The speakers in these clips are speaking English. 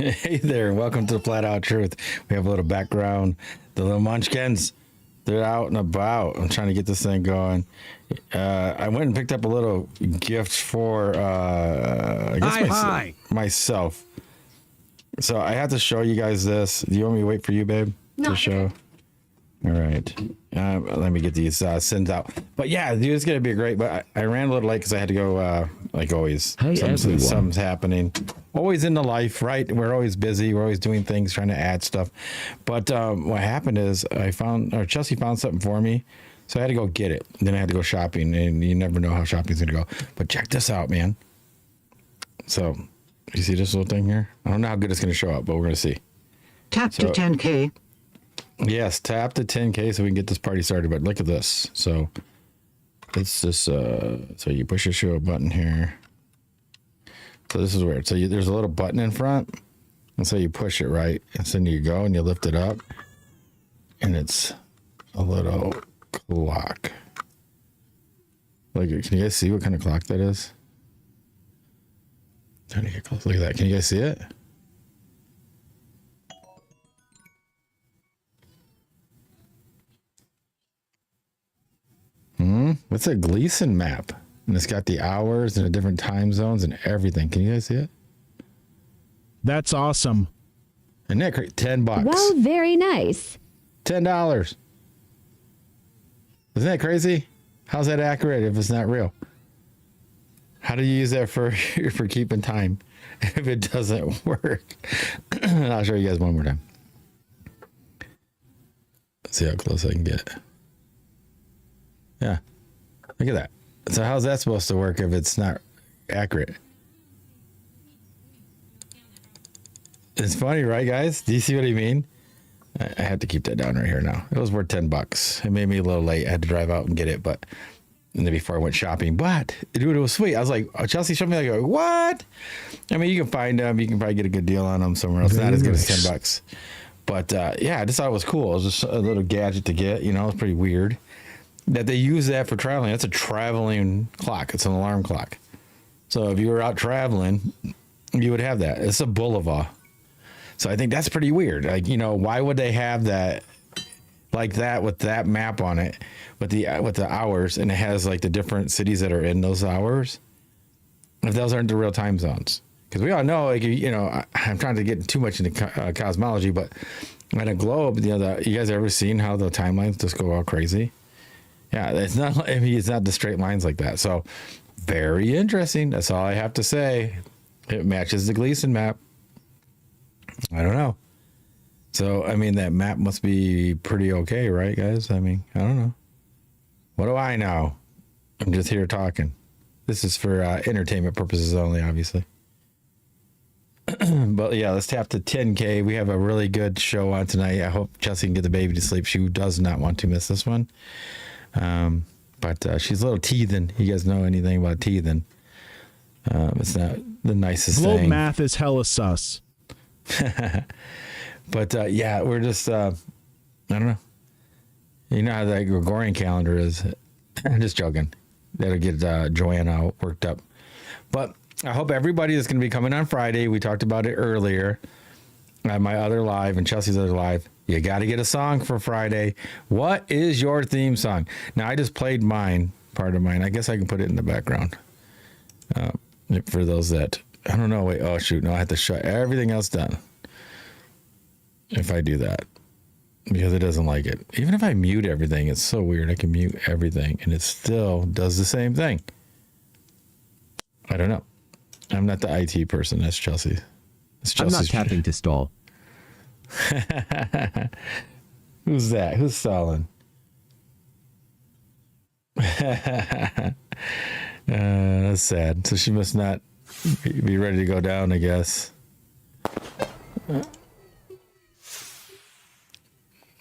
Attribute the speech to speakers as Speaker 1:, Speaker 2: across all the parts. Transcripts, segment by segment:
Speaker 1: Hey there, welcome to the Flat Out Truth. We have a little background. The little munchkins, they're out and about. I'm trying to get this thing going. I went and picked up a little gift for, I guess myself. So I have to show you guys this. Do you want me to wait for you, babe, to show? All right. Let me get these sends out. But yeah, dude, it's going to be great. But I ran a little late because I had to go, like always.
Speaker 2: Hey,
Speaker 1: something's happening. Always in the life, right? We're always busy. We're always doing things, trying to add stuff. But what happened is Chelsey found something for me. So I had to go get it. Then I had to go shopping. And you never know how shopping's going to go. But check this out, man. So you see this little thing here? I don't know how good it's going to show up, but we're going to see.
Speaker 3: Tap to 10K.
Speaker 1: Yes, tap to 10K so we can get this party started. But look at this. So it's this. So you push your show button here. So this is weird. So there's a little button in front, and so you push it right, and so you go and you lift it up, and it's a little clock. Look, can you guys see what kind of clock that is? Trying to get close. Look at that. Can you guys see it? It's a Gleason map, and it's got the hours and the different time zones and everything. Can you guys see it?
Speaker 2: That's awesome.
Speaker 1: And that $10.
Speaker 4: Well, very nice.
Speaker 1: $10. Isn't that crazy? How's that accurate if it's not real? How do you use that for keeping time if it doesn't work? I'll show you guys one more time. Let's see how close I can get. Yeah. Look at that. So how's that supposed to work if it's not accurate? It's funny, right, guys? Do you see what I mean? I had to keep that down right here now. It was worth $10. It made me a little late. I had to drive out and get it, and then before I went shopping. But dude, it was sweet. I was like, oh, Chelsey showed me. I go, what? I mean, you can find them. You can probably get a good deal on them somewhere else. Not as good as $10. But yeah, I just thought it was cool. It was just a little gadget to get. You know, it's pretty weird that they use that for traveling. That's a traveling clock. It's an alarm clock. So if you were out traveling, you would have that. It's a boulevard. So I think that's pretty weird. Like, you know, why would they have that like that with that map on it with the hours, and it has like the different cities that are in those hours? If those aren't the real time zones, because we all know, like, you know, I'm trying to get too much into cosmology, but on a globe, you know, you guys ever seen how the timelines just go all crazy? Yeah, it's not. I mean, it's not the straight lines like that. So very interesting. That's all I have to say. It matches the Gleason map. I don't know. So, I mean, that map must be pretty okay, right, guys? I mean, I don't know. What do I know? I'm just here talking. This is for entertainment purposes only, obviously. But yeah, let's tap to 10K. We have a really good show on tonight. I hope Chelsey can get the baby to sleep. She does not want to miss this one. But she's a little teething. You guys know anything about teething? It's not the nicest
Speaker 2: Globe
Speaker 1: thing.
Speaker 2: math is hella sus.
Speaker 1: But yeah, we're just I don't know. You know how that Gregorian calendar is. I'm just joking. That'll get Joanna worked up. But I hope everybody is going to be coming on Friday. We talked about it earlier at my other live and Chelsey's other live. You got to get a song for Friday. What is your theme song? Now, I just played mine, part of mine. I guess I can put it in the background. For those that, I don't know. Wait, oh, shoot. No, I have to shut everything else down if I do that, because it doesn't like it. Even if I mute everything, it's so weird. I can mute everything, and it still does the same thing. I don't know. I'm not the IT person. That's Chelsey.
Speaker 5: I'm not tapping to stall.
Speaker 1: Who's that? Who's stalling? That's sad. So she must not be ready to go down, I guess.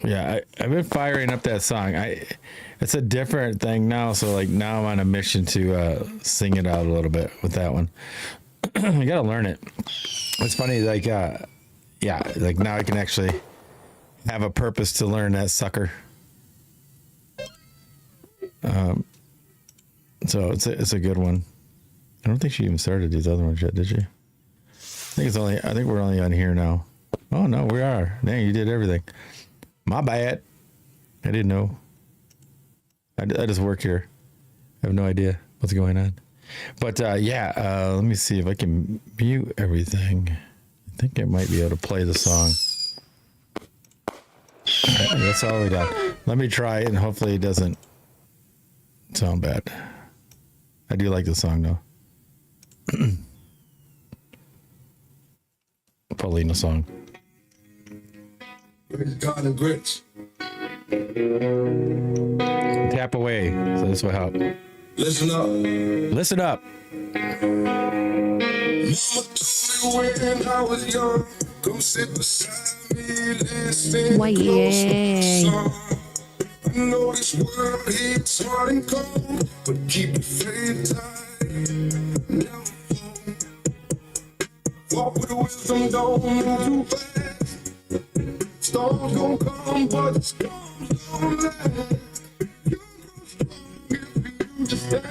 Speaker 1: Yeah, I've been firing up that song. It's a different thing now, so like now I'm on a mission to sing it out a little bit with that one. I gotta learn it. It's funny, like yeah, like now I can actually have a purpose to learn that sucker. So it's a good one. I don't think she even started these other ones yet, did she? I think we're only on here now. Oh no, we are. Dang, you did everything. My bad. I didn't know. I just work here. I have no idea what's going on. But let me see if I can mute everything. I think I might be able to play the song. All right, that's all we got. Let me try it, and hopefully it doesn't sound bad. I do like the song though. Paulino song.
Speaker 6: God and grits.
Speaker 1: Tap away. So this will help.
Speaker 6: Listen up.
Speaker 1: Listen up.
Speaker 6: Mama told me when I was young, come sit beside me, listen
Speaker 4: Why,
Speaker 6: close to
Speaker 4: yay.
Speaker 6: the song. I know this world hits hard and cold, but keep your faith tight. Never fall. Walk with wisdom, don't move too fast. Storms gon' come, but the storms don't last. You're strong if you just stand.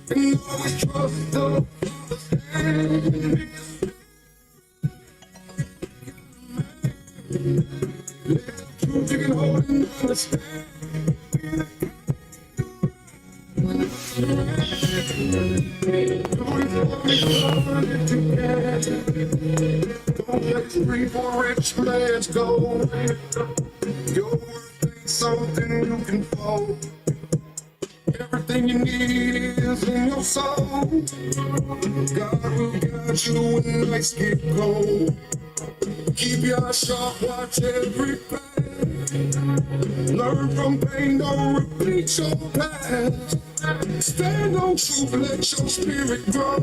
Speaker 6: And always trust the Father's hand. Let the truth you can hold and understand. Don't let free for rich man's gold. Your worth ain't something you can fold. Everything you need is in your soul. God will guide you when nights get cold. Keep your eyes sharp, watch every path. Learn from pain, don't repeat your past. Stand on truth, let your spirit grow.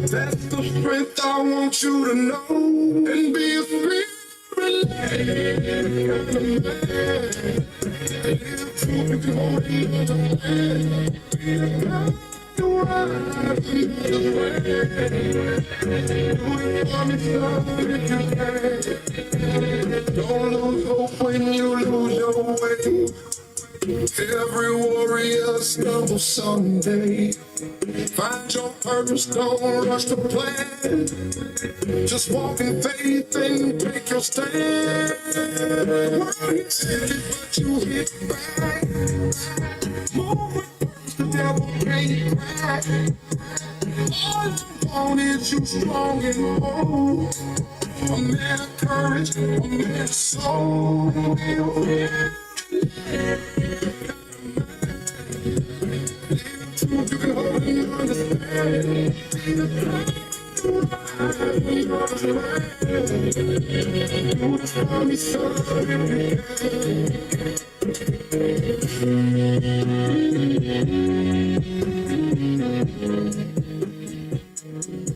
Speaker 6: That's the strength I want you to know. And be a spirit led man. Live truth, you can hold it in the hand. Be a God to ride, be the way. Do it for me, son, if you can. Don't lose hope when you lose your way. Every warrior stumbles someday. Find your purpose, don't rush the plan. Just walk in faith and take your stand. World hits heavy, but you hit back. Move with purpose, the devil can't crack. All I want is you strong and bold. A man of courage, a man of soul. You can hold and understand.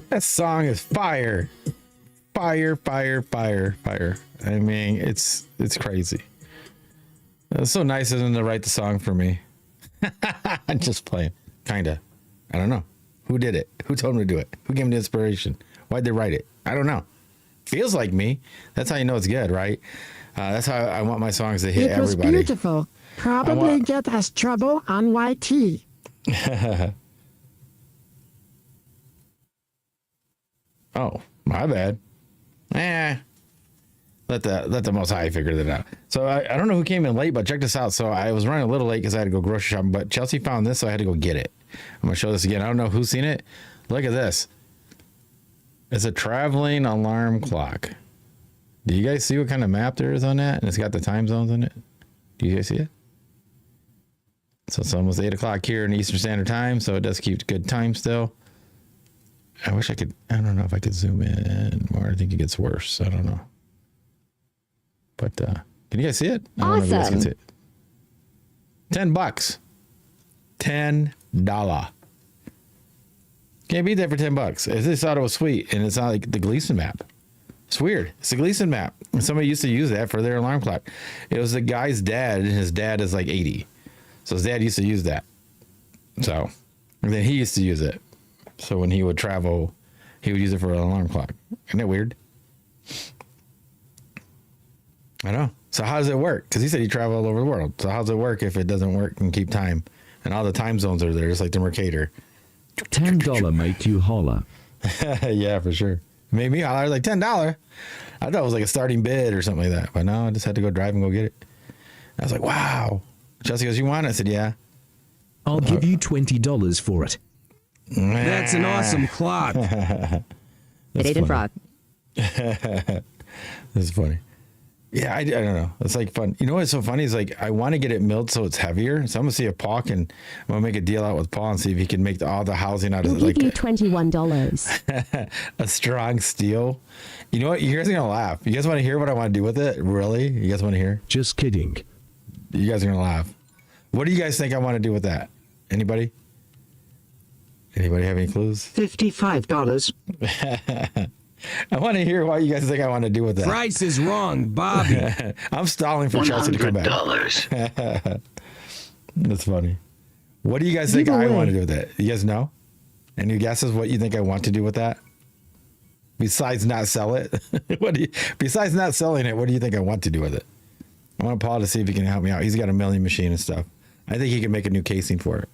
Speaker 1: That song is fire. Fire, fire, fire, fire. I mean, it's crazy. It's so nice of them to write the song for me. I'm just playing. Kinda. I don't know. Who did it? Who told me to do it? Who gave me the inspiration? Why'd they write it? I don't know. Feels like me. That's how you know it's good, right? That's how I want my songs to hit
Speaker 7: It was
Speaker 1: everybody.
Speaker 7: beautiful. Probably get us trouble on YT.
Speaker 1: Oh, my bad. Let the Most High figure that out. So I don't know who came in late, but check this out. So I was running a little late because I had to go grocery shopping, but Chelsey found this, so I had to go get it. I'm going to show this again. I don't know who's seen it. Look at this. It's a traveling alarm clock. Do you guys see what kind of map there is on that? And it's got the time zones in it. Do you guys see it? So it's almost 8 o'clock here in Eastern Standard Time, so it does keep good time still. I wish I could, I don't know if I could zoom in more. I think it gets worse. I don't know. But can you guys see it? I don't know if you guys can see it. $10. $10. Can't beat that for $10. I just thought it was sweet, and it's not like the Gleason map. It's weird. It's a Gleason map. And somebody used to use that for their alarm clock. It was the guy's dad, and his dad is like 80. So his dad used to use that. So, and then he used to use it. So when he would travel, he would use it for an alarm clock. Isn't that weird? I know. So how does it work? Because he said he traveled all over the world. So how does it work if it doesn't work and keep time? And all the time zones are there, just like the Mercator.
Speaker 5: $10 make you holler.
Speaker 1: Yeah, for sure. Made me holler like $10. I thought it was like a starting bid or something like that. But no, I just had to go drive and go get it. I was like, wow. Chelsey goes, you want it? I said, yeah.
Speaker 8: I'll give you $20 for it.
Speaker 9: That's an awesome clock.
Speaker 10: It ate a frog.
Speaker 1: That's funny. Yeah, I don't know. It's like fun. You know what's so funny is like I want to get it milled so it's heavier. So I'm gonna see if Paul can. I'm gonna make a deal out with Paul and see if he can make all the housing out of
Speaker 4: We'll
Speaker 1: like
Speaker 4: give you $21.
Speaker 1: a strong steel. You know what? You guys are gonna laugh. You guys want to hear what I want to do with it? Really? You guys want to hear?
Speaker 2: Just kidding.
Speaker 1: You guys are gonna laugh. What do you guys think I want to do with that? Anybody? Anybody have any clues?
Speaker 3: $55.
Speaker 1: I want to hear what you guys think I want to do with that.
Speaker 9: Price is wrong, Bobby.
Speaker 1: I'm stalling for Chelsey to come back. That's funny. What do you guys think I want to do with it? You guys know? Any guesses what you think I want to do with that? Besides not sell it? Besides not selling it, what do you think I want to do with it? I want Paul to see if he can help me out. He's got a milling machine and stuff. I think he can make a new casing for it.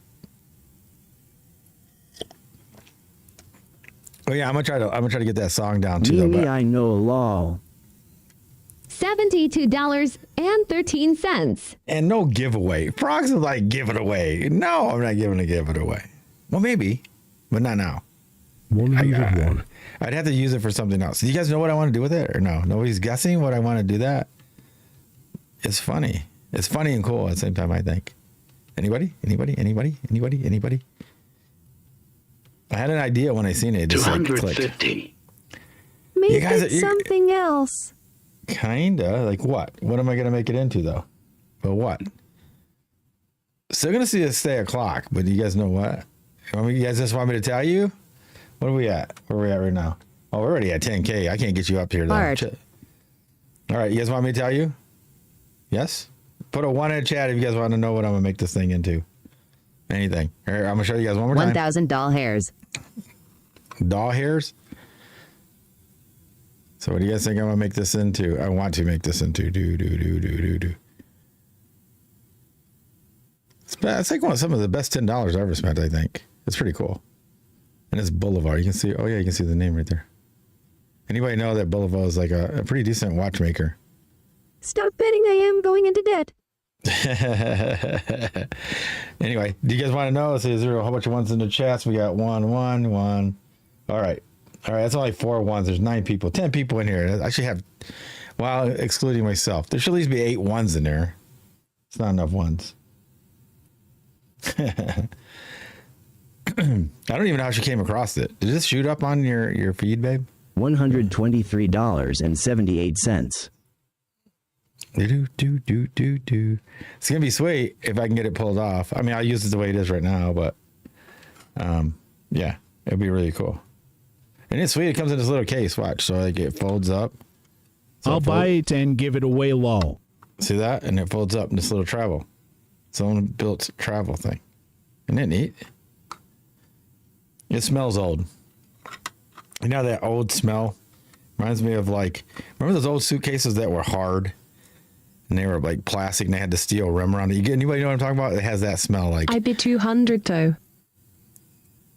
Speaker 1: Oh yeah, I'm gonna try to get that song down too.
Speaker 7: Maybe I know law.
Speaker 4: $72.13.
Speaker 1: And no giveaway. Frogs are like, give it away. No, I'm not give it away. Well, maybe, but not now.
Speaker 2: 101.
Speaker 1: I'd have to use it for something else. Do you guys know what I want to do with it or no? Nobody's guessing what I want to do that. It's funny. It's funny and cool at the same time, I think. Anybody? I had an idea when I seen it. Just
Speaker 6: 250.
Speaker 4: Make
Speaker 1: You guys
Speaker 4: it
Speaker 1: are-
Speaker 4: something else.
Speaker 1: Kinda. Like what? What am I gonna make it into though? But what? Still gonna see it stay o'clock, but you guys know what? You guys just want me to tell you? What are we at? Where are we at right now? Oh, we're already at 10K. I can't get you up here though.
Speaker 10: Hard.
Speaker 1: All right, you guys want me to tell you? Yes? Put a 1 in the chat if you guys want to know what I'm gonna make this thing into. Anything. Here, I'm gonna show you guys one more time.
Speaker 10: 1,000 doll hairs.
Speaker 1: Doll hairs? So what do you guys think I'm gonna make this into? I want to make this into. Do. It's like some of the best $10 I ever spent, I think. It's pretty cool. And it's Boulevard. You can see, oh yeah, you can see the name right there. Anybody know that Boulevard is like a pretty decent watchmaker?
Speaker 4: Stop betting I am going into debt.
Speaker 1: Anyway, do you guys want to know? So there's a whole bunch of ones in the chats. We got 1. All right. That's only 4 ones. There's 9 people, 10 people in here. I should have, well, excluding myself. There should at least be 8 ones in there. It's not enough ones. I don't even know how she came across it. Did this shoot up on your feed, babe?
Speaker 5: $123.78.
Speaker 1: Do. It's gonna be sweet if I can get it pulled off. I mean, I'll use it the way it is right now, but yeah, it'll be really cool. And it's sweet. It comes in this little case. Watch, so like it folds up. So
Speaker 2: I'll buy it and give it away low.
Speaker 1: See that? And it folds up in this little travel. Its own built travel thing. Isn't it neat? It smells old. You know that old smell? Reminds me of like, remember those old suitcases that were hard? And they were like plastic and they had the steel rim around it. Anybody know what I'm talking about? It has that smell like.
Speaker 11: I'd be 200 though.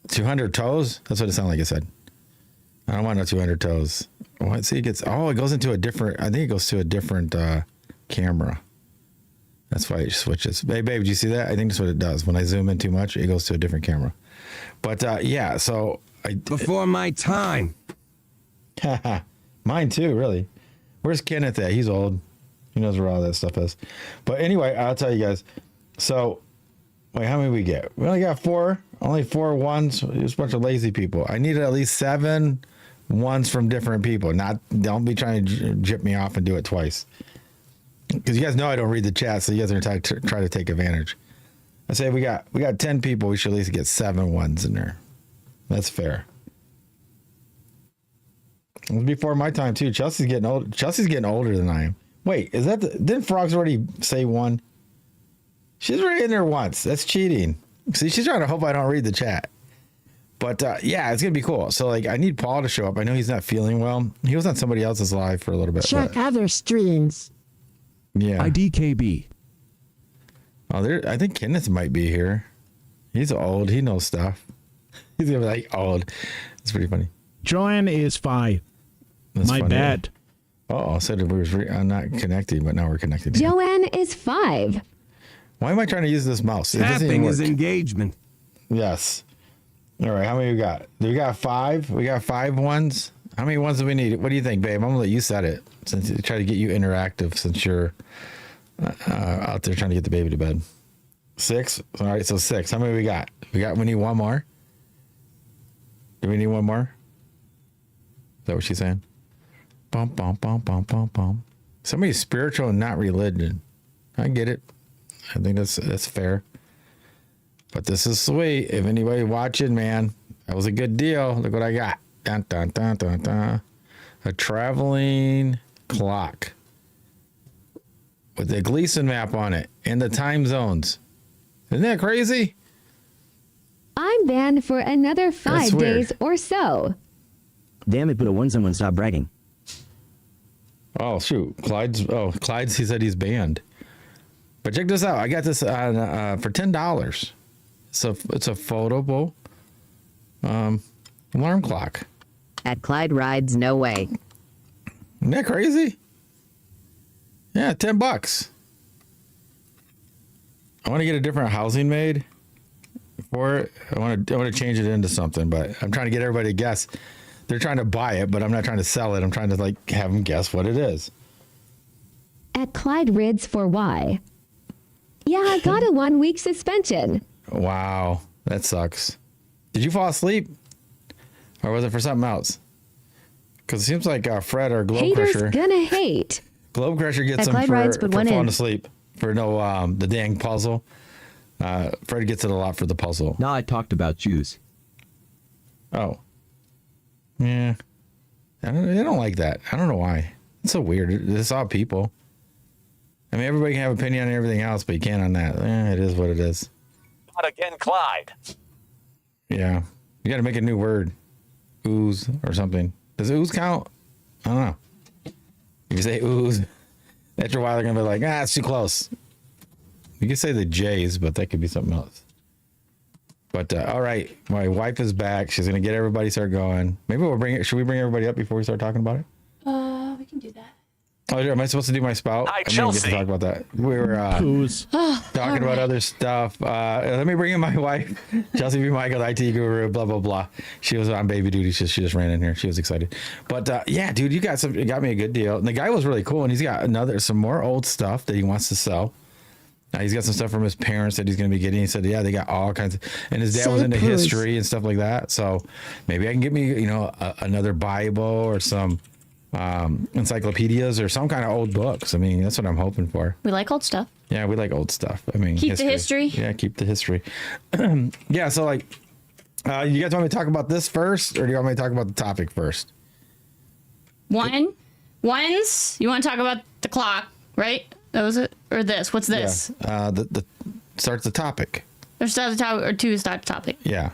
Speaker 1: 200 toes? That's what it sounded like it said. I don't want no 200 toes. What? See, it goes into a different, I think it goes to a different camera. That's why it switches. Hey, babe, did you see that? I think that's what it does. When I zoom in too much, it goes to a different camera. But yeah, so.
Speaker 9: Before my time.
Speaker 1: Mine too, really. Where's Kenneth at? He's old. He knows where all that stuff is. But anyway, I'll tell you guys. So, wait, how many we get? We only got 4. Only 4 ones. There's a bunch of lazy people. I needed at least 7 ones from different people. Don't be trying to jip me off and do it twice. Because you guys know I don't read the chat, so you guys are going to try to take advantage. I say we got 10 people. We should at least get 7 ones in there. That's fair. It was before my time too. Chelsea's getting old. Chelsea's getting older than I am. Wait, is that didn't Frogs already say 1? She's already in there once. That's cheating. See, she's trying to hope I don't read the chat. But yeah, it's gonna be cool. So like, I need Paul to show up. I know he's not feeling well. He was on somebody else's live for a little bit.
Speaker 7: Check other streams.
Speaker 1: Yeah.
Speaker 2: IDKB.
Speaker 1: Oh, I think Kenneth might be here. He's old. He knows stuff. He's gonna be like old. It's pretty funny.
Speaker 2: Joanne is 5.
Speaker 1: That's
Speaker 2: My
Speaker 1: funny.
Speaker 2: bad.
Speaker 1: Oh, I said we were not connecting, but now we're connected.
Speaker 4: Joanne is 5.
Speaker 1: Why am I trying to use this mouse? It doesn't even
Speaker 9: Tapping
Speaker 1: work.
Speaker 9: is engagement.
Speaker 1: Yes. All right. How many we got? We got 5. We got 5 ones. How many ones do we need? What do you think, babe? I'm gonna let you set it since try to get you interactive since you're out there trying to get the baby to bed. 6. All right. So 6. How many we got? We need one more. Do we need one more? Is that what she's saying? Bum bum bum bum bum bum. Somebody's spiritual and not religion. I get it. I think that's fair. But this is sweet. If anybody watching, man, that was a good deal. Look what I got. Dun, dun, dun, dun, dun. A traveling clock with the Gleason map on it and the time zones. Isn't that crazy?
Speaker 4: I'm banned for another 5
Speaker 1: That's weird.
Speaker 4: days or so.
Speaker 5: Damn it, but when someone stop bragging.
Speaker 1: Oh, shoot. Clyde's, he said he's banned. But check this out. I got this for $10. So it's a foldable alarm clock.
Speaker 10: At Clyde Rides, no way.
Speaker 1: Isn't that crazy? Yeah, $10. I want to get a different housing made for it. I want to change it into something, but I'm trying to get everybody to guess. They're trying to buy it, but I'm not trying to sell it. I'm trying to like have them guess what it is.
Speaker 4: At Clyde Rids for why? Yeah, I got a 1-week suspension.
Speaker 1: Wow, that sucks. Did you fall asleep, or was it for something else? Because it seems like Fred or Globe
Speaker 4: Haters
Speaker 1: Crusher.
Speaker 4: gonna hate.
Speaker 1: Globe Crusher gets
Speaker 10: At
Speaker 1: them
Speaker 10: Clyde
Speaker 1: for
Speaker 10: Rides, but one
Speaker 1: falling
Speaker 10: in.
Speaker 1: asleep for the dang puzzle. Fred gets it a lot for the puzzle.
Speaker 5: No, I talked about shoes.
Speaker 1: Oh, yeah. I don't like that. I don't know why. It's so weird. It's all people. I mean, everybody can have an opinion on everything else, but you can't on that. It is what it is.
Speaker 11: Not again, Clyde.
Speaker 1: Yeah. You got to make a new word. Ooze or something. Does ooze count? I don't know. If you say ooze, after a while they're going to be like, it's too close. You can say the J's, but that could be something else. But all right, my wife is back. She's going to get everybody start going. Maybe should we bring everybody up before we start talking about it?
Speaker 12: We can do that.
Speaker 1: Oh, am I supposed to do my spout?
Speaker 11: Hi,
Speaker 1: I didn't
Speaker 11: Chelsey.
Speaker 1: get to talk about that. We were talking about other stuff. Let me bring in my wife, Chelsey B Michael, IT guru, blah, blah, blah. She was on baby duty. She just ran in here. She was excited. But yeah, dude, you got me a good deal. And the guy was really cool. And he's got some more old stuff that he wants to sell. He's got some stuff from his parents that he's going to be getting. He said, yeah, they got all kinds of, and his dad was into history and stuff like that. So maybe I can get me, another Bible or some encyclopedias or some kind of old books. I mean, that's what I'm hoping for.
Speaker 12: We like old stuff.
Speaker 1: Yeah, we like old stuff. I mean,
Speaker 12: Keep the history.
Speaker 1: Yeah, keep the history. Yeah, so like, you guys want me to talk about this first, or do you want me to talk about the topic first?
Speaker 12: Ones. You want to talk about the clock, right? That was it, or this? What's this?
Speaker 1: Yeah, the starts the topic.
Speaker 12: Or start the topic, or 2 start the topic.
Speaker 1: Yeah.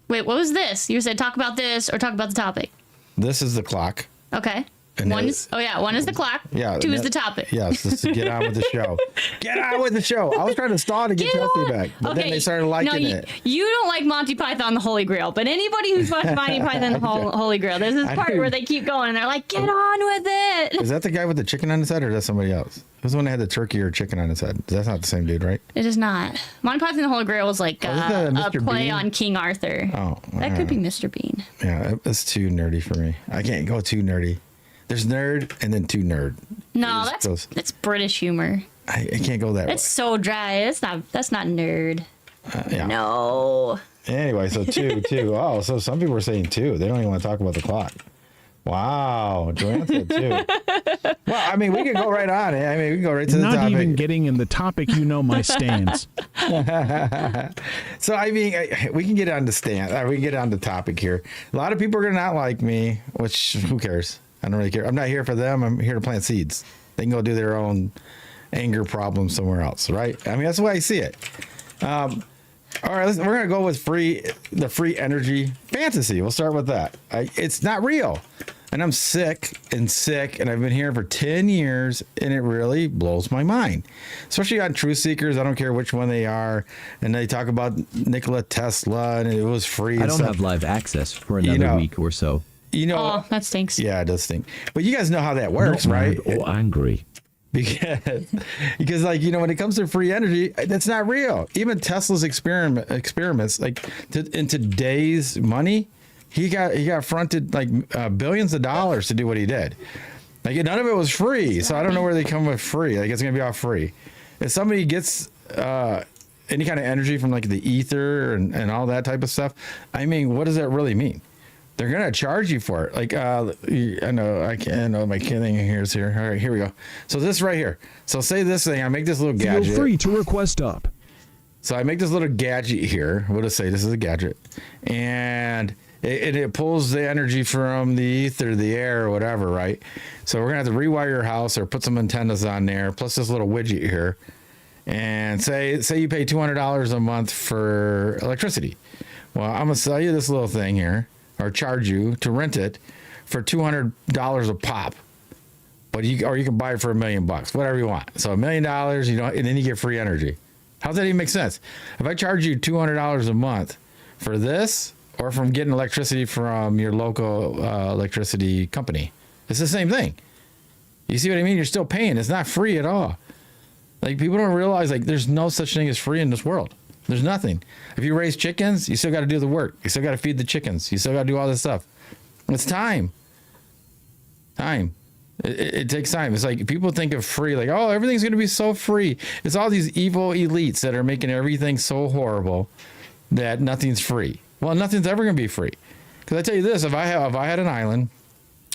Speaker 12: Wait, what was this? You said talk about this or talk about the topic.
Speaker 1: This is the clock.
Speaker 12: Okay.
Speaker 1: And
Speaker 12: One is the clock.
Speaker 1: Yeah.
Speaker 12: 2 is the topic.
Speaker 1: Yes, let's get on with the show. Get on with the show. I was trying to stall to get Chelsey back, but then they started liking it.
Speaker 12: You don't like Monty Python the Holy Grail, but anybody who's watched Monty Python the Holy Grail, there's this part where they keep going and they're like, get on with it.
Speaker 1: Is that the guy with the chicken on his head, or is that somebody else? Who's the one that had the turkey or chicken on his head? That's not the same dude, right?
Speaker 12: It is not. Monty Python the Holy Grail was like a
Speaker 1: Mr.
Speaker 12: play
Speaker 1: Bean?
Speaker 12: on King Arthur.
Speaker 1: Oh.
Speaker 12: That could be Mr. Bean.
Speaker 1: Yeah, it's too nerdy for me. I can't go too nerdy. There's nerd and then too nerd.
Speaker 12: No, that's British humor.
Speaker 1: I can't go that way.
Speaker 12: It's so dry. That's not nerd.
Speaker 1: Yeah.
Speaker 12: No.
Speaker 1: Anyway, so two. Oh, so some people are saying 2. They don't even want to talk about the clock. Wow, Joanne said 2. Well, I mean, we can go right on. I mean, we can go right to the topic.
Speaker 2: Not even getting in the topic, my stance.
Speaker 1: So, I mean, we can get on the stand. We can get on the topic here. A lot of people are going to not like me, which, who cares? I don't really care. I'm not here for them. I'm here to plant seeds. They can go do their own anger problems somewhere else, right? I mean, that's the way I see it. All right, we're going to go with the free energy fantasy. We'll start with that. It's not real. And I'm sick, and I've been here for 10 years, and it really blows my mind. Especially on Truth Seekers, I don't care which one they are, and they talk about Nikola Tesla, and it was free.
Speaker 5: I don't have live access for another week or so.
Speaker 12: Oh, that stinks.
Speaker 1: Yeah, it does stink. But you guys know how that works,
Speaker 2: Not
Speaker 1: right?
Speaker 2: mad or angry.
Speaker 1: Because like, when it comes to free energy, that's not real. Even Tesla's experiments, like in today's money, he got fronted like billions of dollars to do what he did. Like none of it was free. So I don't know where they come with free. Like it's going to be all free. If somebody gets any kind of energy from like the ether and all that type of stuff, I mean, what does that really mean? They're going to charge you for it. Like, I know my thing here is here. All right, here we go. So this right here. So say this thing, I make this little gadget.
Speaker 2: Feel free to request up.
Speaker 1: So I make this little gadget here. We'll just say this is a gadget. And it pulls the energy from the ether, the air, or whatever, right? So we're going to have to rewire your house or put some antennas on there, plus this little widget here. And say you pay $200 a month for electricity. Well, I'm going to sell you this little thing here, or charge you to rent it for $200 a pop. But you can buy it for $1 million, whatever you want. So $1 million, and then you get free energy. How's that even make sense? If I charge you $200 a month for this, or from getting electricity from your local electricity company, it's the same thing. You see what I mean? You're still paying. It's not free at all. Like people don't realize like there's no such thing as free in this world. There's nothing. If you raise chickens, you still got to do the work. You still got to feed the chickens. You still got to do all this stuff. It's time. It takes time. It's like people think of free, like, oh, everything's going to be so free. It's all these evil elites that are making everything so horrible that nothing's free. Well, nothing's ever going to be free. Because I tell you this, if I had an island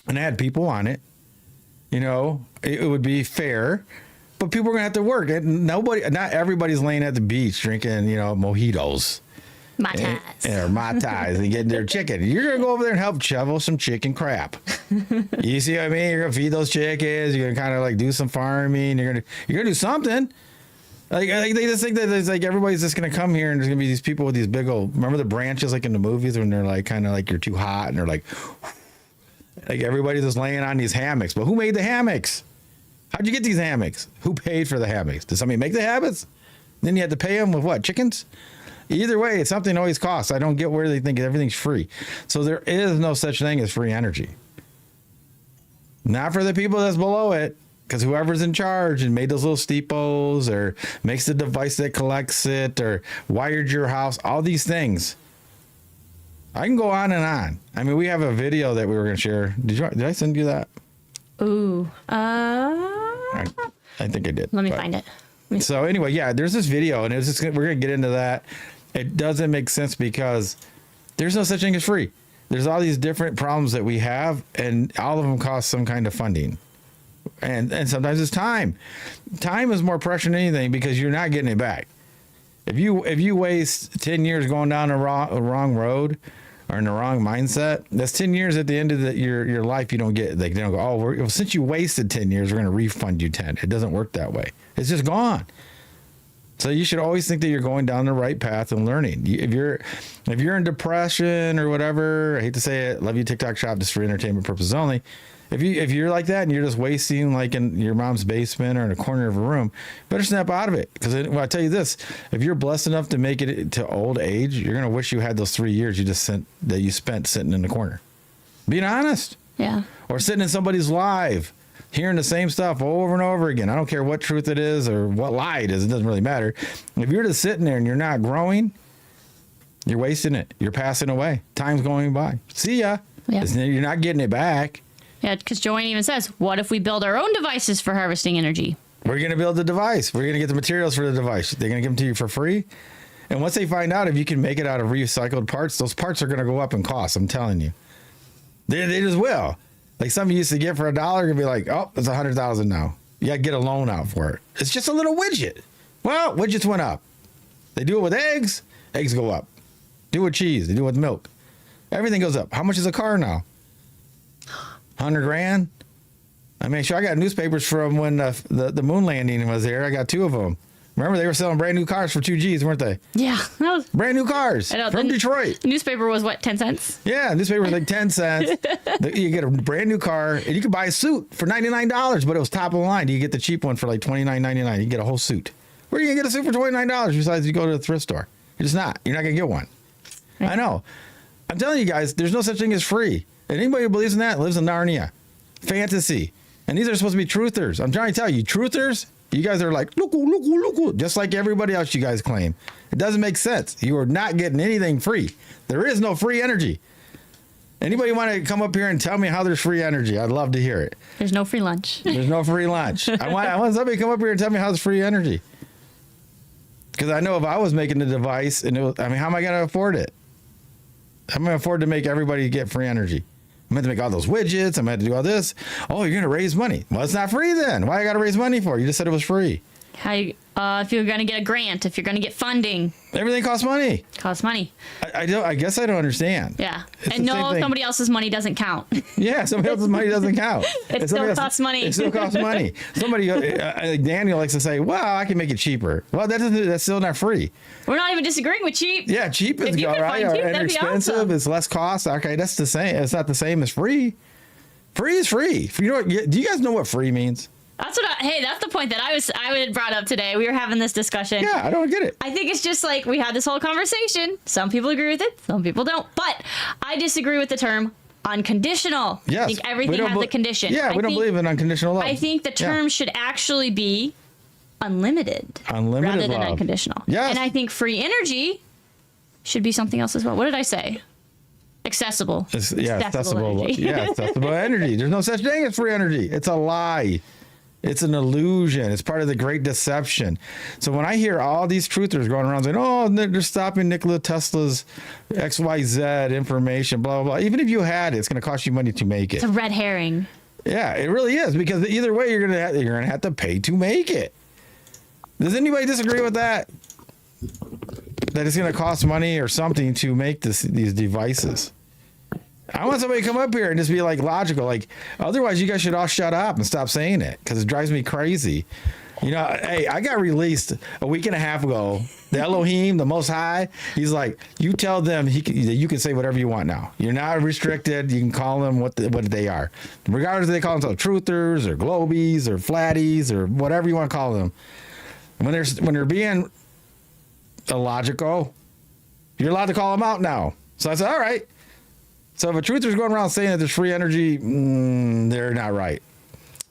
Speaker 1: and I had people on it, it would be fair. But people are going to have to work. Not everybody's laying at the beach drinking, mojitos.
Speaker 12: Mai Tais.
Speaker 1: Or Mai Tais and getting their chicken. You're going to go over there and help shovel some chicken crap. You see what I mean? You're going to feed those chickens. You're going to kind of like do some farming. You're going to do something. Like they just think that it's like everybody's just going to come here and there's going to be these people with these big old, remember the branches like in the movies when they're like kind of like you're too hot and they're like everybody's just laying on these hammocks. But who made the hammocks? How'd you get these hammocks? Who paid for the hammocks? Did somebody make the hammocks? Then you had to pay them with what? Chickens? Either way, it's something always costs. I don't get where they think everything's free. So there is no such thing as free energy. Not for the people that's below it, because whoever's in charge and made those little steeples or makes the device that collects it or wired your house, all these things. I can go on and on. I mean, we have a video that we were going to share. Did I send you that?
Speaker 12: Ooh.
Speaker 1: I think I did.
Speaker 12: Let me find it.
Speaker 1: So anyway, yeah, there's this video, and we're going to get into that. It doesn't make sense because there's no such thing as free. There's all these different problems that we have, and all of them cost some kind of funding. And sometimes it's time. Time is more precious than anything because you're not getting it back. If you waste 10 years going down a wrong road or in the wrong mindset, that's 10 years at the end of your life you don't get. They don't go, oh, since you wasted 10 years, we're going to refund you 10. It doesn't work that way. It's just gone. So you should always think that you're going down the right path and learning. If you're in depression or whatever, I hate to say it, love you TikTok shop just for entertainment purposes only. If you're like that and you're just wasting like in your mom's basement or in a corner of a room, better snap out of it. Because I tell you this, if you're blessed enough to make it to old age, you're gonna wish you had those 3 years you spent sitting in the corner. Being honest.
Speaker 12: Yeah.
Speaker 1: Or sitting in somebody's live, hearing the same stuff over and over again. I don't care what truth it is or what lie it is. It doesn't really matter. If you're just sitting there and you're not growing, you're wasting it. You're passing away. Time's going by. See ya.
Speaker 12: Yeah.
Speaker 1: You're not getting it back.
Speaker 12: Yeah, because Joanne even says, what if we build our own devices for harvesting energy?
Speaker 1: We're going to build the device. We're going to get the materials for the device. They're going to give them to you for free. And once they find out if you can make it out of recycled parts, those parts are going to go up in cost. I'm telling you. They just will. Like some you used to get for $1, you're going to be like, oh, it's $100,000 now. You got to get a loan out for it. It's just a little widget. Well, widgets went up. They do it with eggs. Eggs go up. Do it with cheese. They do it with milk. Everything goes up. How much is a car now? $100,000. I mean, sure, I got newspapers from when the moon landing was there. I got 2 of them. Remember, they were selling brand new cars for 2 G's, weren't they?
Speaker 12: Yeah. That was,
Speaker 1: Brand new cars
Speaker 12: I know,
Speaker 1: from Detroit.
Speaker 12: newspaper was what, 10 cents?
Speaker 1: Yeah, newspaper was like 10 cents. You get a brand new car, and you could buy a suit for $99, but it was top of the line. You get the cheap one for like $29.99. You get a whole suit. Where are you going to get a suit for $29 besides you go to the thrift store? You're just not. You're not going to get one. Right. I know. I'm telling you guys, there's no such thing as free. And anybody who believes in that lives in Narnia. Fantasy. And these are supposed to be truthers. I'm trying to tell you, truthers, you guys are like, look, just like everybody else you guys claim. It doesn't make sense. You are not getting anything free. There is no free energy. Anybody want to come up here and tell me how there's free energy? I'd love to hear it.
Speaker 12: There's no free lunch.
Speaker 1: There's no free lunch. I want somebody to come up here and tell me how there's free energy. Because I know if I was making the device, and how am I going to afford it? I'm going to afford to make everybody get free energy. I'm going to make all those widgets. I'm going to do all this. Oh, you're going to raise money. Well, it's not free then. Why I got to raise money for? You just said it was free.
Speaker 12: If you're going to get a grant, if you're going to get funding.
Speaker 1: Everything costs money.
Speaker 12: Costs money.
Speaker 1: I guess I don't understand.
Speaker 12: Yeah. And no, somebody else's money doesn't count.
Speaker 1: Yeah, somebody else's money doesn't count.
Speaker 12: It still costs money.
Speaker 1: It still costs money. Somebody, Daniel likes to say, well, I can make it cheaper. Well, that's still not free.
Speaker 12: We're not even disagreeing with cheap.
Speaker 1: Yeah, cheap is all right. And expensive, awesome. It's less cost. Okay, that's the same. It's not the same as free. Free is free. You know what? Do you guys know what free means?
Speaker 12: That's that's the point that I had brought up today. We were having this discussion.
Speaker 1: Yeah, I don't get it.
Speaker 12: I think it's just like we had this whole conversation. Some people agree with it, some people don't. But I disagree with the term unconditional.
Speaker 1: Yes.
Speaker 12: I think everything has a condition.
Speaker 1: Yeah, we don't believe in unconditional love.
Speaker 12: I think the term should actually be unlimited rather than unconditional.
Speaker 1: Yes.
Speaker 12: And I think free energy should be something else as well. What did I say? Accessible.
Speaker 1: Accessible
Speaker 12: energy.
Speaker 1: Yeah, accessible energy. There's no such thing as free energy. It's a lie. It's an illusion. It's part of the great deception. So when I hear all these truthers going around saying, oh, they're stopping Nikola Tesla's XYZ information, blah, blah, blah. Even if you had it, it's going to cost you money to make it.
Speaker 12: It's a red herring.
Speaker 1: Yeah, it really is. Because either way, you're going to have to pay to make it. Does anybody disagree with that? That it's going to cost money or something to make these devices? I want somebody to come up here and just be like logical. Like, otherwise, you guys should all shut up and stop saying it because it drives me crazy. You know, hey, I got released a week and a half ago. The Elohim, the Most High, he's like, you tell them you can say whatever you want now. You're not restricted. You can call them what they are, regardless if they call themselves truthers or globies or flatties or whatever you want to call them. When they're being illogical, you're allowed to call them out now. So I said, all right. So if a truther's going around saying that there's free energy, they're not right.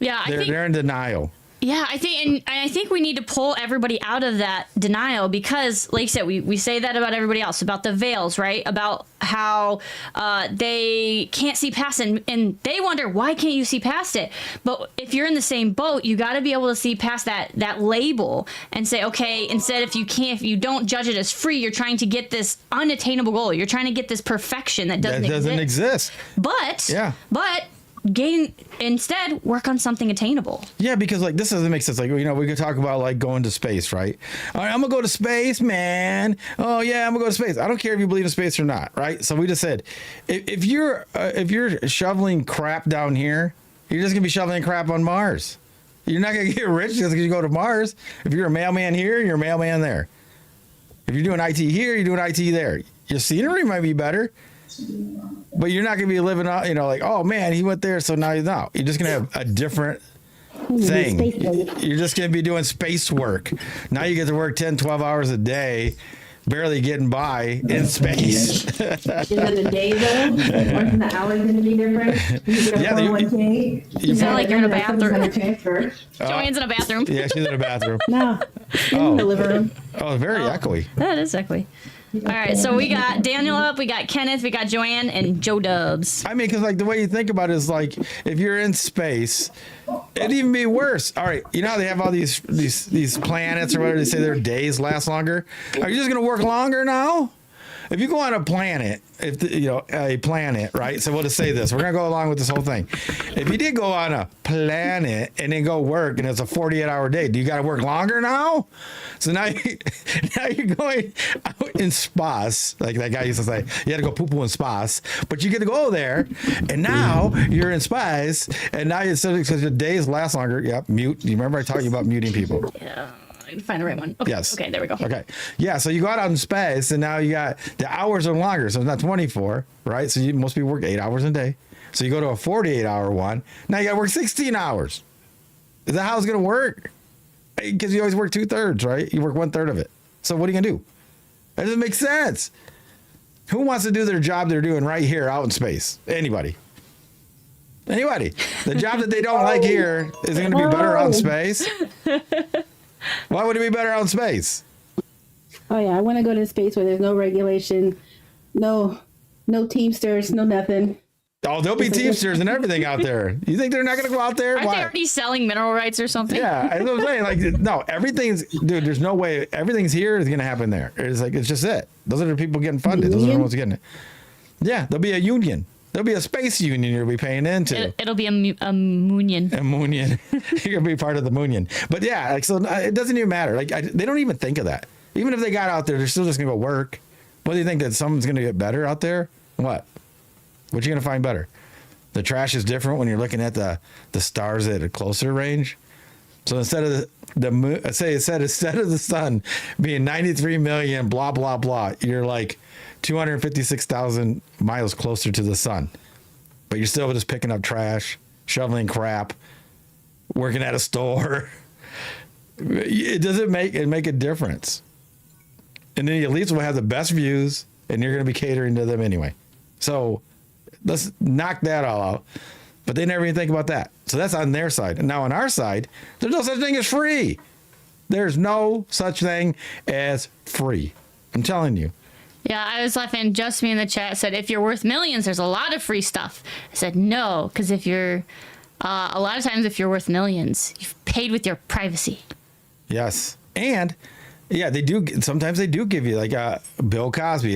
Speaker 12: Yeah,
Speaker 1: they're in denial.
Speaker 12: Yeah, I think we need to pull everybody out of that denial because, like you said, we say that about everybody else, about the veils, right? About how they can't see past it, and they wonder, why can't you see past it? But if you're in the same boat, you got to be able to see past that label and say, okay, instead if you don't judge it as free, you're trying to get this unattainable goal. You're trying to get this perfection that doesn't exist. But instead work on something attainable.
Speaker 1: Yeah, because like this doesn't make sense. Like, you know, we could talk about like going to space, right? All right, I'm gonna go to space, man. Oh yeah, I'm gonna go to space. I don't care if you believe in space or not, right? So we just said, if you're shoveling crap down here, you're just gonna be shoveling crap on Mars. You're not gonna get rich just because you go to Mars. If you're a mailman here, you're a mailman there. If you're doing IT here, you're doing IT there. Your scenery might be better. But you're not going to be living out, you know, like, oh, man, he went there, so now he's out. You're just going to have a different thing. You're just going to be doing space work. Now you get to work 10, 12 hours a day, barely getting by in space.
Speaker 13: Is it a day, though? Aren't the hours going to be different?
Speaker 12: You sound like you're in a bathroom. Joanne's in a bathroom.
Speaker 1: Yeah, she's in a bathroom.
Speaker 13: No. In the living room.
Speaker 1: Oh, very echoey.
Speaker 12: That is echoey. All right, so we got Daniel up, we got Kenneth, we got Joanne, and Joe Dubs.
Speaker 1: I mean, because like the way you think about it is like if you're in space, it'd even be worse. All right, you know how they have all these planets or whatever, they say their days last longer. Are you just gonna work longer now? If you go on a planet, right? So we'll just say this. We're going to go along with this whole thing. If you did go on a planet and then go work and it's a 48-hour day, do you got to work longer now? So now you're going out in spas, like that guy used to say, you had to go poo-poo in spas, but you get to go there and now you're in spas and now because the days last longer. Yep, mute. You remember I taught you about muting people?
Speaker 12: Yeah. I need to find the right one. Okay.
Speaker 1: Yes.
Speaker 12: Okay, there we go.
Speaker 1: Okay. Yeah. So you go out in space, and now you got the hours are longer. So it's not 24, right? So most people work 8 hours a day. So you go to a 48-hour one. Now you got to work 16 hours. Is that how it's going to work? Because you always work 2/3, right? You work 1/3 of it. So what are you going to do? That doesn't make sense. Who wants to do their job they're doing right here out in space? Anybody? The job that they don't like here is going to be better out in space. Why would it be better out in space?
Speaker 13: Oh yeah, I want to go to space where there's no regulation, no Teamsters, no nothing.
Speaker 1: Oh, there'll be Teamsters and everything out there. You think they're not going to go out there?
Speaker 12: Aren't they already selling mineral rights or something?
Speaker 1: Yeah, that's what I'm saying. Like, no, everything's, dude, there's no way everything's here is going to happen there. It's like, it's just it. Those are the people getting funded. Those are the ones getting it. Yeah, there'll be a union. There'll be a space union you'll be paying into.
Speaker 12: It'll be a moonion.
Speaker 1: A moonion. You're going to be part of the moonion. But yeah, like, so it doesn't even matter. Like, they don't even think of that. Even if they got out there, they're still just going to go work. What do you think, that someone's going to get better out there? What you going to find better? The trash is different when you're looking at the stars at a closer range. So instead of the moon, instead of the sun being 93 million, blah, blah, blah, you're like 256,000 miles closer to the sun. But you're still just picking up trash, shoveling crap, working at a store. It doesn't make a difference. And then the elites will have the best views, and you're going to be catering to them anyway. So let's knock that all out. But they never even think about that. So that's on their side. And now on our side, there's no such thing as free. There's no such thing as free. I'm telling you.
Speaker 12: Yeah, I was laughing. Just Me in the chat said, if you're worth millions, there's a lot of free stuff. I said, no, because if you're, a lot of times if you're worth millions, you've paid with your privacy.
Speaker 1: Yes. And yeah, they do. Sometimes they do give you, like Bill Cosby,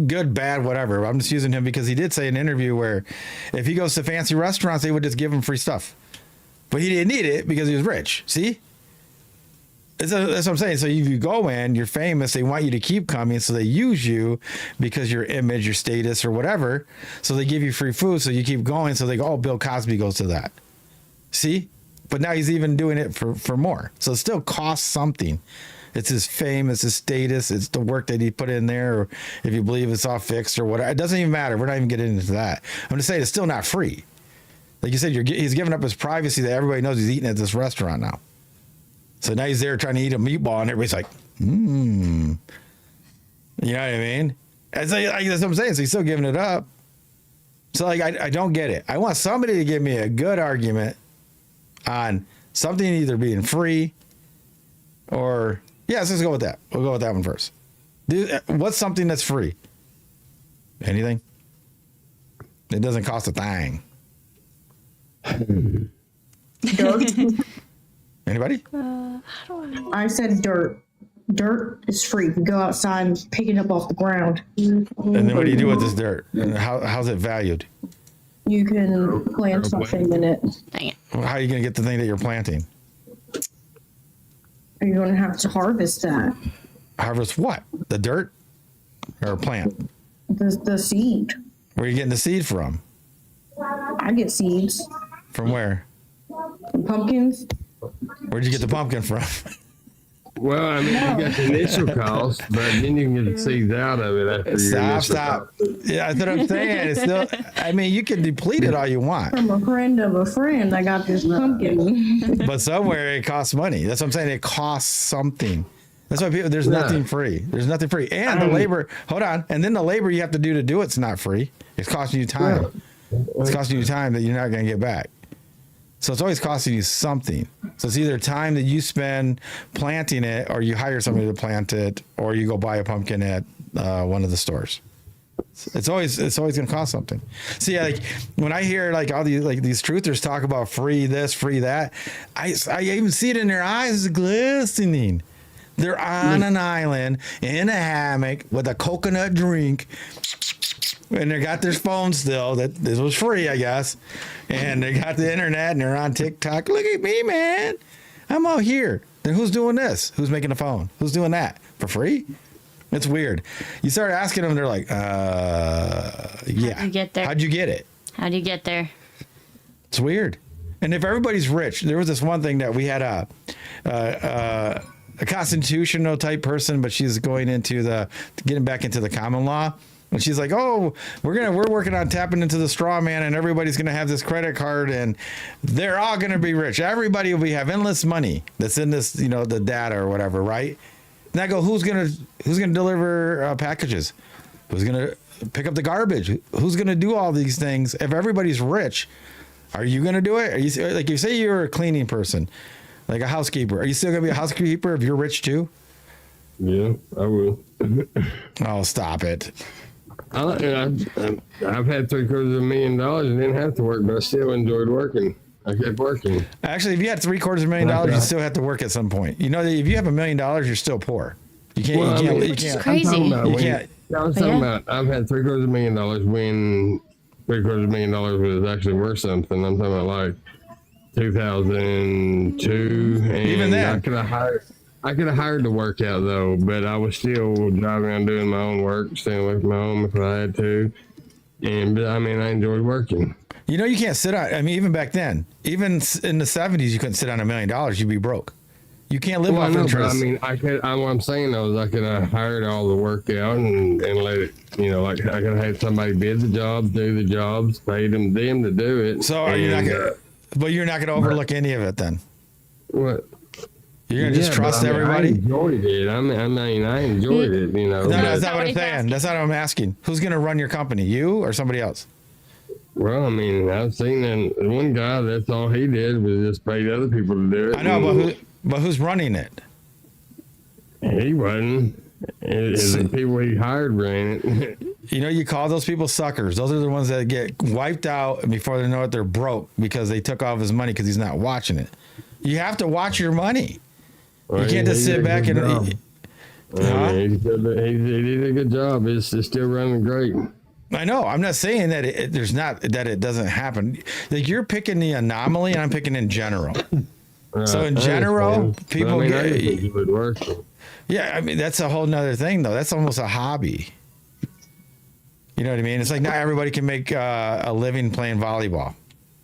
Speaker 1: good, bad, whatever. I'm just using him because he did say in an interview where if he goes to fancy restaurants, they would just give him free stuff. But he didn't need it because he was rich. See? That's what I'm saying. So if you go in, you're famous, they want you to keep coming, so they use you because your image, your status, or whatever. So they give you free food, so you keep going. So they go, oh, Bill Cosby goes to that. See? But now he's even doing it for more. So it still costs something. It's his fame, it's his status, it's the work that he put in there, or if you believe it's all fixed or whatever. It doesn't even matter. We're not even getting into that. I'm just saying it's still not free. Like you said, he's giving up his privacy that everybody knows he's eating at this restaurant now. So now he's there trying to eat a meatball, and everybody's like, You know what I mean? That's what I'm saying. So he's still giving it up. So like, I don't get it. I want somebody to give me a good argument on something either being free or... Yeah, let's just go with that. We'll go with that one first. What's something that's free? Anything? It doesn't cost a thing.
Speaker 14: Dirt.
Speaker 1: Anybody?
Speaker 14: I said dirt. Dirt is free. You go outside and pick it up off the ground.
Speaker 1: And then what do you do with this dirt? How's it valued?
Speaker 14: You can plant something in it.
Speaker 12: Dang it.
Speaker 1: How are you going to get the thing that you're planting?
Speaker 14: Are you going to have to harvest that?
Speaker 1: Harvest what? The dirt or a plant?
Speaker 14: The seed.
Speaker 1: Where are you getting the seed from?
Speaker 14: I get seeds.
Speaker 1: From where?
Speaker 14: Pumpkins.
Speaker 1: Where'd you get the pumpkin from?
Speaker 15: Well, I mean, you got the initial cost, but then you can get the seeds out of it after your
Speaker 1: Stop. Yeah, that's what I'm saying. It's still, I mean, you can deplete it all you want.
Speaker 14: From a friend of a friend, I got this pumpkin.
Speaker 1: But somewhere it costs money. That's what I'm saying. It costs something. That's why there's nothing free. There's nothing free. And the labor, hold on. And then the labor you have to do it's not free. It's costing you time. It's costing you time that you're not going to get back. So it's always costing you something. So it's either time that you spend planting it, or you hire somebody to plant it, or you go buy a pumpkin at one of the stores. It's always going to cost something. See, like when I hear like all these truthers talk about free this, free that, I even see it in their eyes glistening. They're on an island in a hammock with a coconut drink. And they got their phone still. That this was free, I guess. And they got the internet and they're on TikTok. Look at me, man. I'm out here. Then who's doing this? Who's making the phone? Who's doing that? For free? It's weird. You start asking them, they're like, yeah.
Speaker 12: How'd you get there?
Speaker 1: How'd you get it?
Speaker 12: How'd you get there?
Speaker 1: It's weird. And if everybody's rich, there was this one thing that we had a constitutional type person, but she's going into getting back into the common law. And she's like, oh, we're working on tapping into the straw man, and everybody's going to have this credit card, and they're all going to be rich. Everybody will have endless money that's in this, the data or whatever, right? And I go, who's gonna deliver packages? Who's gonna pick up the garbage? Who's gonna do all these things? If everybody's rich, are you gonna do it? Are you like, you say you're a cleaning person, like a housekeeper? Are you still gonna be a housekeeper if you're rich too?
Speaker 15: Yeah, I will.
Speaker 1: Oh, stop it!
Speaker 15: I've had $750,000 and didn't have to work, but I still enjoyed working. I kept working.
Speaker 1: Actually, if you had $750,000, you still have to work at some point. You know that if you have $1 million, you're still poor. You can't.
Speaker 15: Well,
Speaker 1: you can't.
Speaker 12: Which is
Speaker 1: you can't.
Speaker 12: crazy.
Speaker 1: You can't.
Speaker 15: I was talking about I've had $750,000 when $750,000 was actually worth something. I'm talking about like 2002. And
Speaker 1: even then,
Speaker 15: I could have hired to work out though, but I was still driving around doing my own work, staying away from home if I had to. But I enjoyed working.
Speaker 1: You can't sit on. Even back then, even in the 70s, you couldn't sit on $1 million. You'd be broke. You can't live off interest.
Speaker 15: I could. What I'm saying though is I could have hired all the work out and let it. Like I could have had somebody bid the jobs, do the jobs, paid them to do it.
Speaker 1: So are you not gonna? But you're not gonna overlook any of it then.
Speaker 15: What?
Speaker 1: You're gonna just trust everybody.
Speaker 15: I enjoyed it. I enjoyed it.
Speaker 1: No, that's not what I'm saying. That's not what I'm asking. Who's gonna run your company? You or somebody else?
Speaker 15: Well, I've seen that one guy. That's all he did was just paid other people to do it.
Speaker 1: I know, but who's running it?
Speaker 15: He wasn't. The people he hired ran it.
Speaker 1: You call those people suckers. Those are the ones that get wiped out before they know it. They're broke because they took all of his money because he's not watching it. You have to watch your money.
Speaker 15: Well,
Speaker 1: you can't just sit back and.
Speaker 15: He did a good job. It's still running great.
Speaker 1: I know. I'm not saying that it doesn't happen. Like you're picking the anomaly, and I'm picking in general. So in general, people get. Yeah, that's a whole nother thing, though. That's almost a hobby. You know what I mean? It's like not everybody can make a living playing volleyball,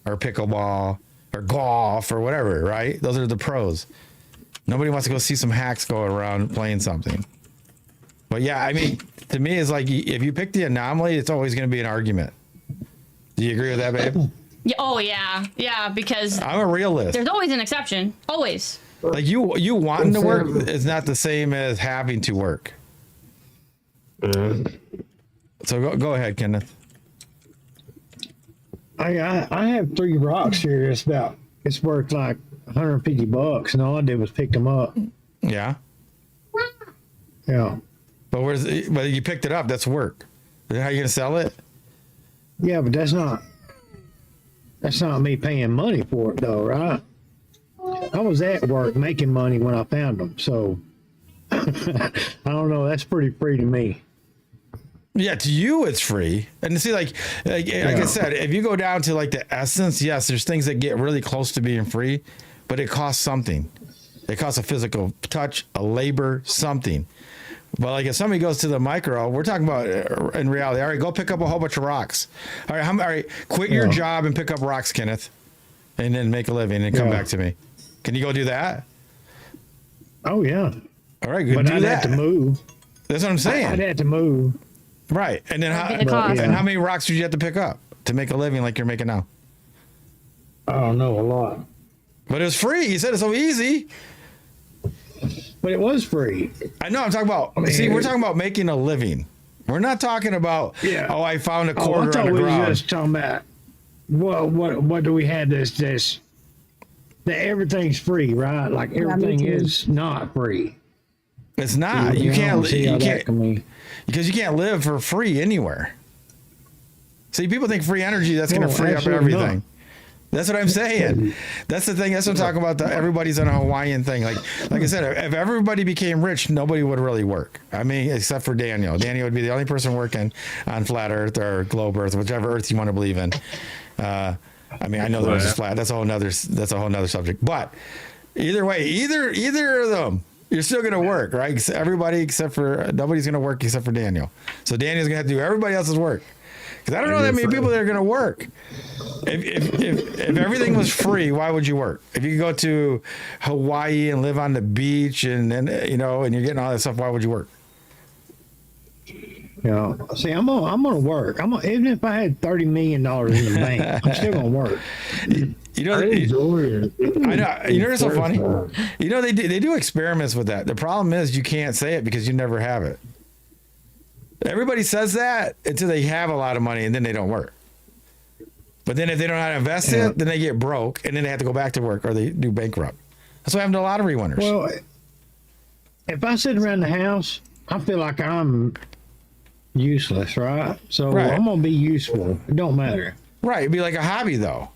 Speaker 1: or pickleball, or golf, or whatever. Right? Those are the pros. Nobody wants to go see some hacks go around playing something. But yeah, to me, it's like if you pick the anomaly, it's always going to be an argument. Do you agree with that, babe?
Speaker 12: Yeah. Oh yeah, because
Speaker 1: I'm a realist.
Speaker 12: There's always an exception. Always.
Speaker 1: Like you wanting to work is not the same as having to work. So go ahead, Kenneth.
Speaker 16: I have 3 rocks here. It's worth like $150, and all I did was pick them up.
Speaker 1: Yeah.
Speaker 16: Yeah.
Speaker 1: But you picked it up? That's work. How are you gonna sell it?
Speaker 16: Yeah, but that's not me paying money for it though, right? I was at work making money when I found them, so I don't know. That's pretty free to me.
Speaker 1: Yeah, to you it's free. And see, like I said, if you go down to like the essence, yes, there's things that get really close to being free, but it costs something. It costs a physical touch, a labor, something. But like if somebody goes to the micro, we're talking about in reality. All right, go pick up a whole bunch of rocks. All right, quit your job and pick up rocks, Kenneth, and then make a living and come back to me. Can you go do that?
Speaker 16: Oh yeah.
Speaker 1: All right, good.
Speaker 16: But I'd have to move.
Speaker 1: That's what I'm saying.
Speaker 16: I'd have to move.
Speaker 1: Right, and then how many rocks did you have to pick up to make a living like you're making now?
Speaker 16: I don't know, a lot.
Speaker 1: But it was free. You said it's so easy.
Speaker 16: But it was free.
Speaker 1: I know. I'm talking about. See, we're talking about making a living. We're not talking about. Yeah. Oh, I found a quarter on the ground.
Speaker 16: We were just talking about. What do we have? This that everything's free, right? Like everything is not free.
Speaker 1: It's not. You can't. Because you can't live for free anywhere. See, people think free energy that's going to free up everything. Not. That's what I'm saying. That's the thing. That's what I'm talking about. Everybody's on a Hawaiian thing. Like I said, if everybody became rich, nobody would really work. Except for Daniel. Daniel would be the only person working on flat Earth or globe Earth, whichever Earth you want to believe in. I know the Earth is flat. That's a whole nother subject. But either way, either of them, you're still going to work, right? Nobody's going to work except for Daniel. So Daniel's going to have to do everybody else's work. Because I don't know that many people that are going to work. If everything was free, why would you work? If you could go to Hawaii and live on the beach and you know, and you're getting all that stuff, why would you work?
Speaker 16: You know, see, I'm gonna work. Even if I had $30 million in the bank, I'm still gonna work.
Speaker 1: You know,
Speaker 15: I enjoy it.
Speaker 1: I know. You know, it's so funny. You know, they do experiments with that. The problem is you can't say it because you never have it. Everybody says that until they have a lot of money and then they don't work. But then if they don't know how to invest it, then they get broke and then they have to go back to work or they do bankrupt. That's what happened to lottery winners.
Speaker 16: Well, if I sit around the house, I feel like I'm useless, right? So I'm gonna be useful. It don't matter.
Speaker 1: Right. It'd be like a hobby though.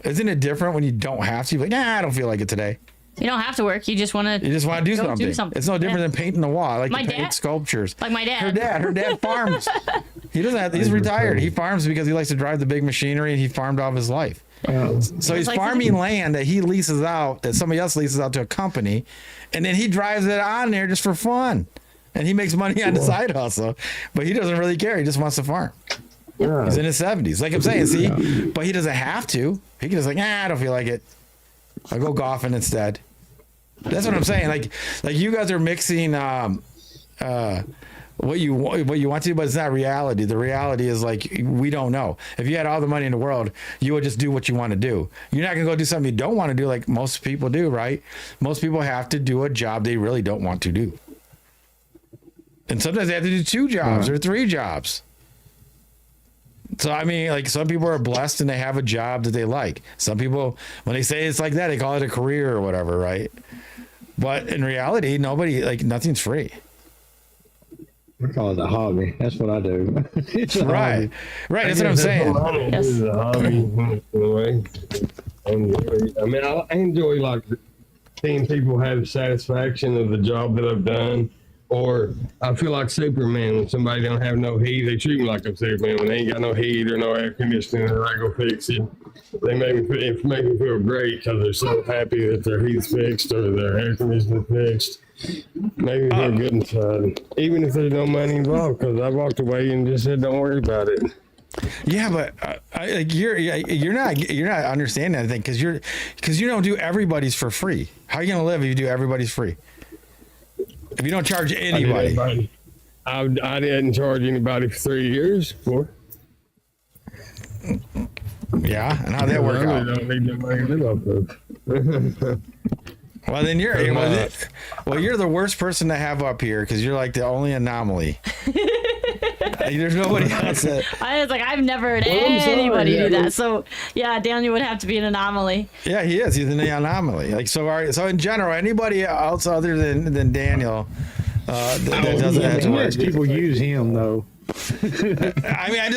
Speaker 1: Isn't it different when you don't have to? You're like, nah, I don't feel like it today.
Speaker 12: You don't have to work. You just want to.
Speaker 1: You just want to do something. It's no different than painting the wall. I like to paint sculptures.
Speaker 12: Like my dad.
Speaker 1: Her dad farms. He doesn't have. He's retired. He farms because he likes to drive the big machinery, and he farmed all of his life. So he's farming land that he leases out, that somebody else leases out to a company, and then he drives it on there just for fun, and he makes money on the side hustle. But he doesn't really care. He just wants to farm. Yeah. He's in his 70s. Like I'm saying, see, but he doesn't have to. He can just like, I don't feel like it. I'll go golfing instead. That's what I'm saying. Like you guys are mixing what you want to, but it's not reality. The reality is like we don't know. If you had all the money in the world, you would just do what you want to do. You're not gonna go do something you don't want to do, like most people do, right? Most people have to do a job they really don't want to do, and sometimes they have to do 2 jobs or 3 jobs. So, I mean, like some people are blessed and they have a job that they like. Some people, when they say it's like that, they call it a career or whatever, right? But in reality, nothing's free.
Speaker 16: We call it a hobby. That's what I do. It's a hobby.
Speaker 1: Right. That's what I'm saying.
Speaker 15: It's a hobby in a way. I mean, I enjoy like seeing people have satisfaction of the job that I've done. Or I feel like Superman when somebody don't have no heat. They treat me like I'm Superman when they ain't got no heat or no air conditioning, and I go fix it. They make me feel great because they're so happy that their heat's fixed or their air conditioning fixed. Make me feel good inside, even if there's no money involved. Because I walked away and just said, "Don't worry about it."
Speaker 1: Yeah, but you're not understanding anything because you don't do everybody's for free. How are you gonna live if you do everybody's free? If you don't charge anybody.
Speaker 15: I didn't charge anybody for 3 years before.
Speaker 1: Yeah, and how'd that work out?
Speaker 15: I don't need no money to live off of.
Speaker 1: Well, then you're the worst person to have up here because you're like the only anomaly. There's nobody else that.
Speaker 12: I was like, I've never heard anybody do that. So yeah, Daniel would have to be an anomaly.
Speaker 1: Yeah, he is. He's an anomaly. Like so in general, anybody else other than Daniel that doesn't have to work.
Speaker 16: People use him though.
Speaker 1: I mean,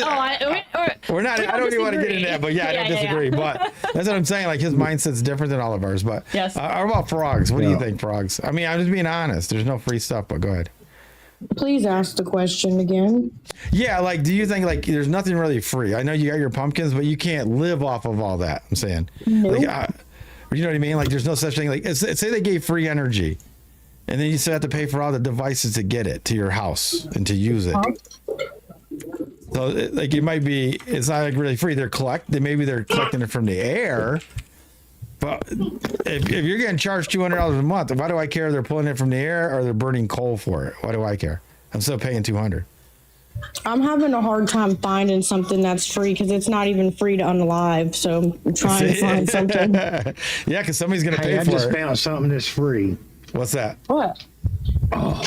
Speaker 1: we're not. I don't even want to get into that, but I don't disagree. But that's what I'm saying. Like his mindset's different than all of ours. But
Speaker 12: yes.
Speaker 1: How about frogs? What do you think, frogs? I mean, I'm just being honest. There's no free stuff, but go ahead.
Speaker 14: Please ask the question again.
Speaker 1: Yeah, like, do you think like there's nothing really free? I know you got your pumpkins, but you can't live off of all that. I'm saying,
Speaker 14: nope.
Speaker 1: Like, you know what I mean? Like, there's no such thing. Like, say they gave free energy, and then you still have to pay for all the devices to get it to your house and to use it. So, like, it might be, it's not like really free. Maybe they're collecting it from the air. But if you're getting charged $200 a month, why do I care if they're pulling it from the air or they're burning coal for it? Why do I care? I'm still paying $200.
Speaker 14: I'm having a hard time finding something that's free because it's not even free to unalive. So I'm trying to find something.
Speaker 1: Yeah, because somebody's going to pay for it.
Speaker 16: I just found something that's free.
Speaker 1: What's that?
Speaker 14: What?
Speaker 16: Oh.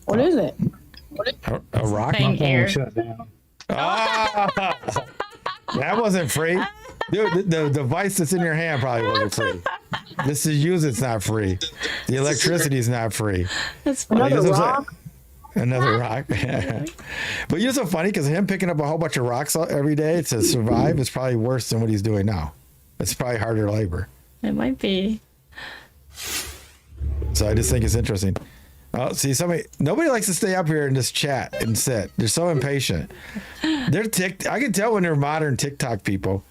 Speaker 14: What is it?
Speaker 1: A rock?
Speaker 12: My phone
Speaker 16: shut down.
Speaker 1: That wasn't free. Dude, the device that's in your hand probably wasn't free. Just to use it's not free. The electricity is not free.
Speaker 12: That's funny.
Speaker 14: Another rock?
Speaker 1: Another rock. But you're so funny because him picking up a whole bunch of rocks every day to survive is probably worse than what he's doing now. It's probably harder labor.
Speaker 12: It might be.
Speaker 1: So I just think it's interesting. Oh, see, nobody likes to stay up here and just chat and sit. They're so impatient. I can tell when they're modern TikTok people.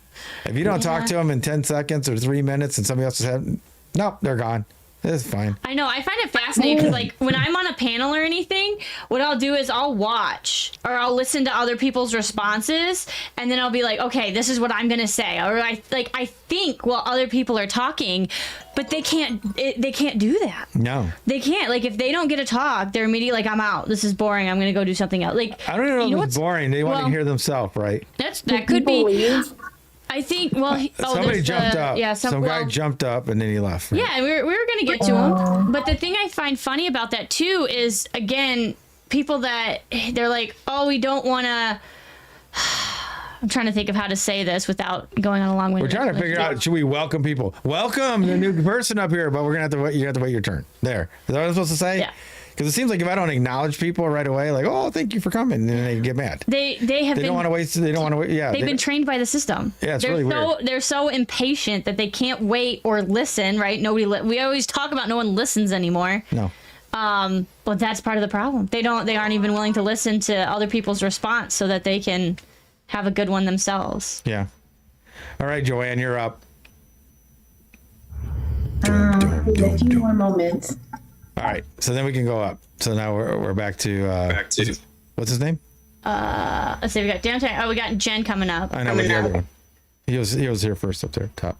Speaker 1: If you don't talk to them in 10 seconds or 3 minutes and somebody else is having, nope, they're gone. That's fine.
Speaker 12: I know. I find it fascinating because, like, when I'm on a panel or anything, what I'll do is I'll watch or I'll listen to other people's responses, and then I'll be like, okay, this is what I'm gonna say, or I think while other people are talking, but they can't do that.
Speaker 1: No,
Speaker 12: they can't. Like, if they don't get to talk, they're immediately like, I'm out. This is boring. I'm gonna go do something else. Like,
Speaker 1: I don't know if it's boring. They want to hear themselves, right?
Speaker 12: That could be. I think,
Speaker 1: somebody jumped up.
Speaker 12: Yeah,
Speaker 1: some guy jumped up and then he left. Right?
Speaker 12: Yeah, we were going to get to him. But the thing I find funny about that, too, is, again, people that they're like, oh, we don't want to. I'm trying to think of how to say this without going on a long way.
Speaker 1: We're trying to figure out, should we welcome people? Welcome the new person up here, but we're going to have to wait. You have to wait your turn. There. Is that what I'm supposed to say?
Speaker 12: Yeah.
Speaker 1: Because it seems like if I don't acknowledge people right away, like, oh, thank you for coming, and then they get mad.
Speaker 12: They don't want to waste.
Speaker 1: They don't want to wait. Yeah,
Speaker 12: they've been trained by the system.
Speaker 1: Yeah, it's really weird.
Speaker 12: They're so impatient that they can't wait or listen. Right? We always talk about no one listens anymore.
Speaker 1: No.
Speaker 12: But that's part of the problem. They aren't even willing to listen to other people's response so that they can have a good one themselves.
Speaker 1: Yeah. All right, Joanne, you're up.
Speaker 13: A few more moments.
Speaker 1: All right, so then we can go up. So now we're back to what's his name?
Speaker 12: Let's see. We got downtown. Oh, we got Jen coming up.
Speaker 1: I know the other one. He was here first up there, top.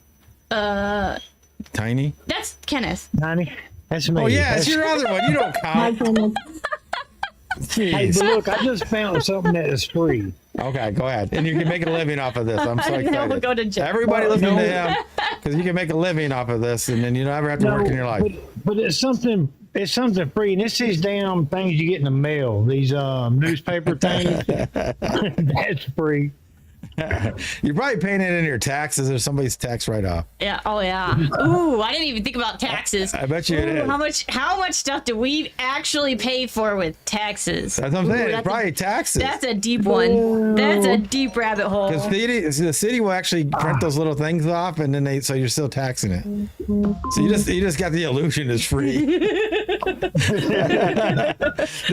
Speaker 1: Tiny.
Speaker 12: That's Kenneth.
Speaker 16: Tiny. That's me.
Speaker 1: Oh yeah, it's your other one. You don't count.
Speaker 16: Hey, but look, I just found something that is free.
Speaker 1: Okay, go ahead, and you can make a living off of this. I'm so excited.
Speaker 12: We'll go to Jen.
Speaker 1: Everybody listen to him because you can make a living off of this, and then you never have to work in your life.
Speaker 16: But it's something. It's something free, and it's these damn things you get in the mail. These newspaper things. That's free.
Speaker 1: You're probably paying it in your taxes or somebody's tax write-off.
Speaker 12: Yeah. Oh yeah. Ooh, I didn't even think about taxes.
Speaker 1: I bet you it is.
Speaker 12: How much stuff do we actually pay for with taxes?
Speaker 1: That's what I'm saying. It's probably taxes.
Speaker 12: That's a deep one. That's a deep rabbit hole.
Speaker 1: Because the city will actually print those little things off, and then so you're still taxing it. So you just got the illusion it's free.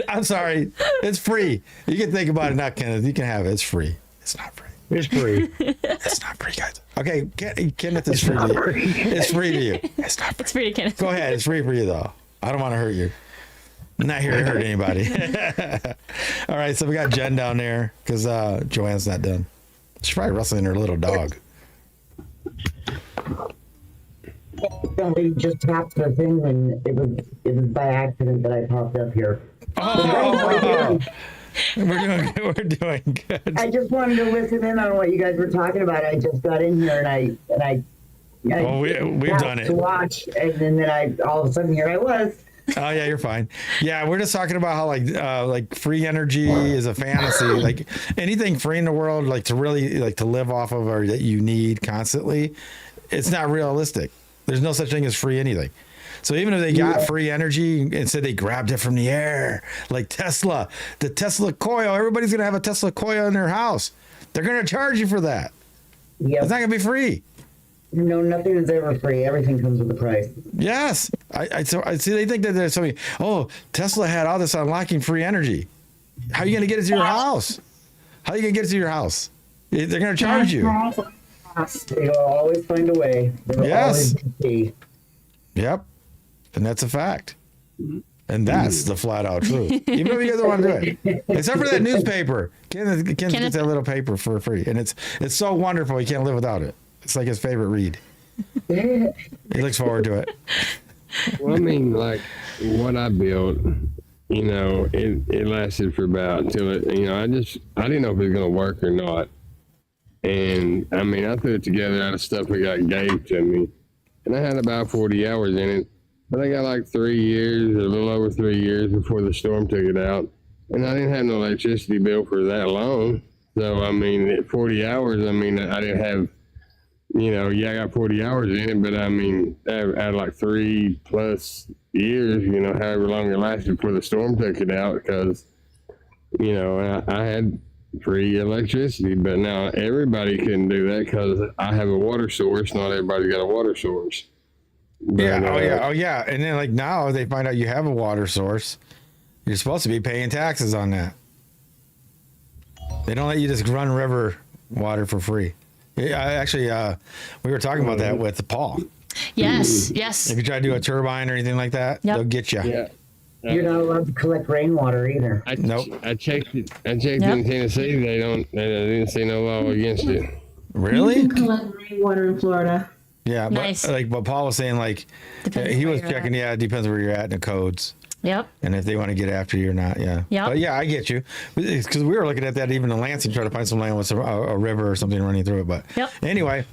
Speaker 1: I'm sorry, it's free. You can think about it, not Kenneth. You can have it. It's free. It's not free.
Speaker 16: It's free.
Speaker 1: It's not free, guys. Okay, Kenneth is free to you. It's free to you. It's not free.
Speaker 12: It's free to Kenneth.
Speaker 1: Go ahead. It's free for you, though. I don't want to hurt you. I'm not here to hurt anybody. All right, so we got Jen down there because Joanne's not done. She's probably wrestling her little dog.
Speaker 17: Somebody just tapped the thing, and it was by accident that I popped up here.
Speaker 1: Oh. We're doing good.
Speaker 17: I just wanted to listen in on what you guys were talking about. I just got in here and I
Speaker 1: we've done it
Speaker 17: to watch, and then I all of a sudden here I was.
Speaker 1: Oh yeah, you're fine. Yeah, we're just talking about how like free energy is a fantasy. Like anything free in the world, like to really like to live off of or that you need constantly, it's not realistic. There's no such thing as free anything. So even if they got free energy and said they grabbed it from the air, like Tesla, the Tesla coil, everybody's going to have a Tesla coil in their house. They're going to charge you for that.
Speaker 17: Yep.
Speaker 1: It's not going to be free.
Speaker 17: No, nothing is ever free. Everything comes with a price.
Speaker 1: Yes. I see. They think that there's something, oh, Tesla had all this unlocking free energy. How are you going to get it to your house? How are you going to get it to your house? They're going to charge you.
Speaker 17: They'll always find a way.
Speaker 1: Yes. Yep. And that's a fact. And that's the flat out truth. Even if you guys don't want to do it. Except for that newspaper. Kenneth gets that little paper for free. And it's so wonderful he can't live without it. It's like his favorite read. He looks forward to it.
Speaker 15: Well, I mean, like what I built, it lasted for about until I didn't know if it was going to work or not. And I mean, I threw it together out of stuff that got gave to me. And I had about 40 hours in it. But I got like 3 years, a little over 3 years before the storm took it out. And I didn't have no electricity bill for that long. So, I mean, at 40 hours, I mean, I didn't have, I got 40 hours in it, but I mean, I had like 3+ years, however long it lasted before the storm took it out because, I had free electricity. But now everybody couldn't do that because I have a water source. Not everybody's got a water source. But,
Speaker 1: oh yeah. And then like now they find out you have a water source. You're supposed to be paying taxes on that. They don't let you just run river water for free. We were talking about that with Paul.
Speaker 12: Yes, yes.
Speaker 1: If you try to do a turbine or anything like that, they'll get you.
Speaker 15: Yeah.
Speaker 17: You're not allowed to collect rainwater either.
Speaker 1: Nope.
Speaker 15: I checked it. I checked in Tennessee. They didn't see no law against it.
Speaker 1: Really?
Speaker 13: You can collect rainwater in Florida.
Speaker 1: Yeah,
Speaker 12: Nice.
Speaker 1: but what Paul was saying, like he was checking. Yeah, it depends where you're at in the codes.
Speaker 12: Yep.
Speaker 1: And if they want to get after you or not, yeah.
Speaker 12: Yep.
Speaker 1: But yeah, I get you. Because we were looking at that even in Lansing, trying to find some land with a river or something running through it. But anyway,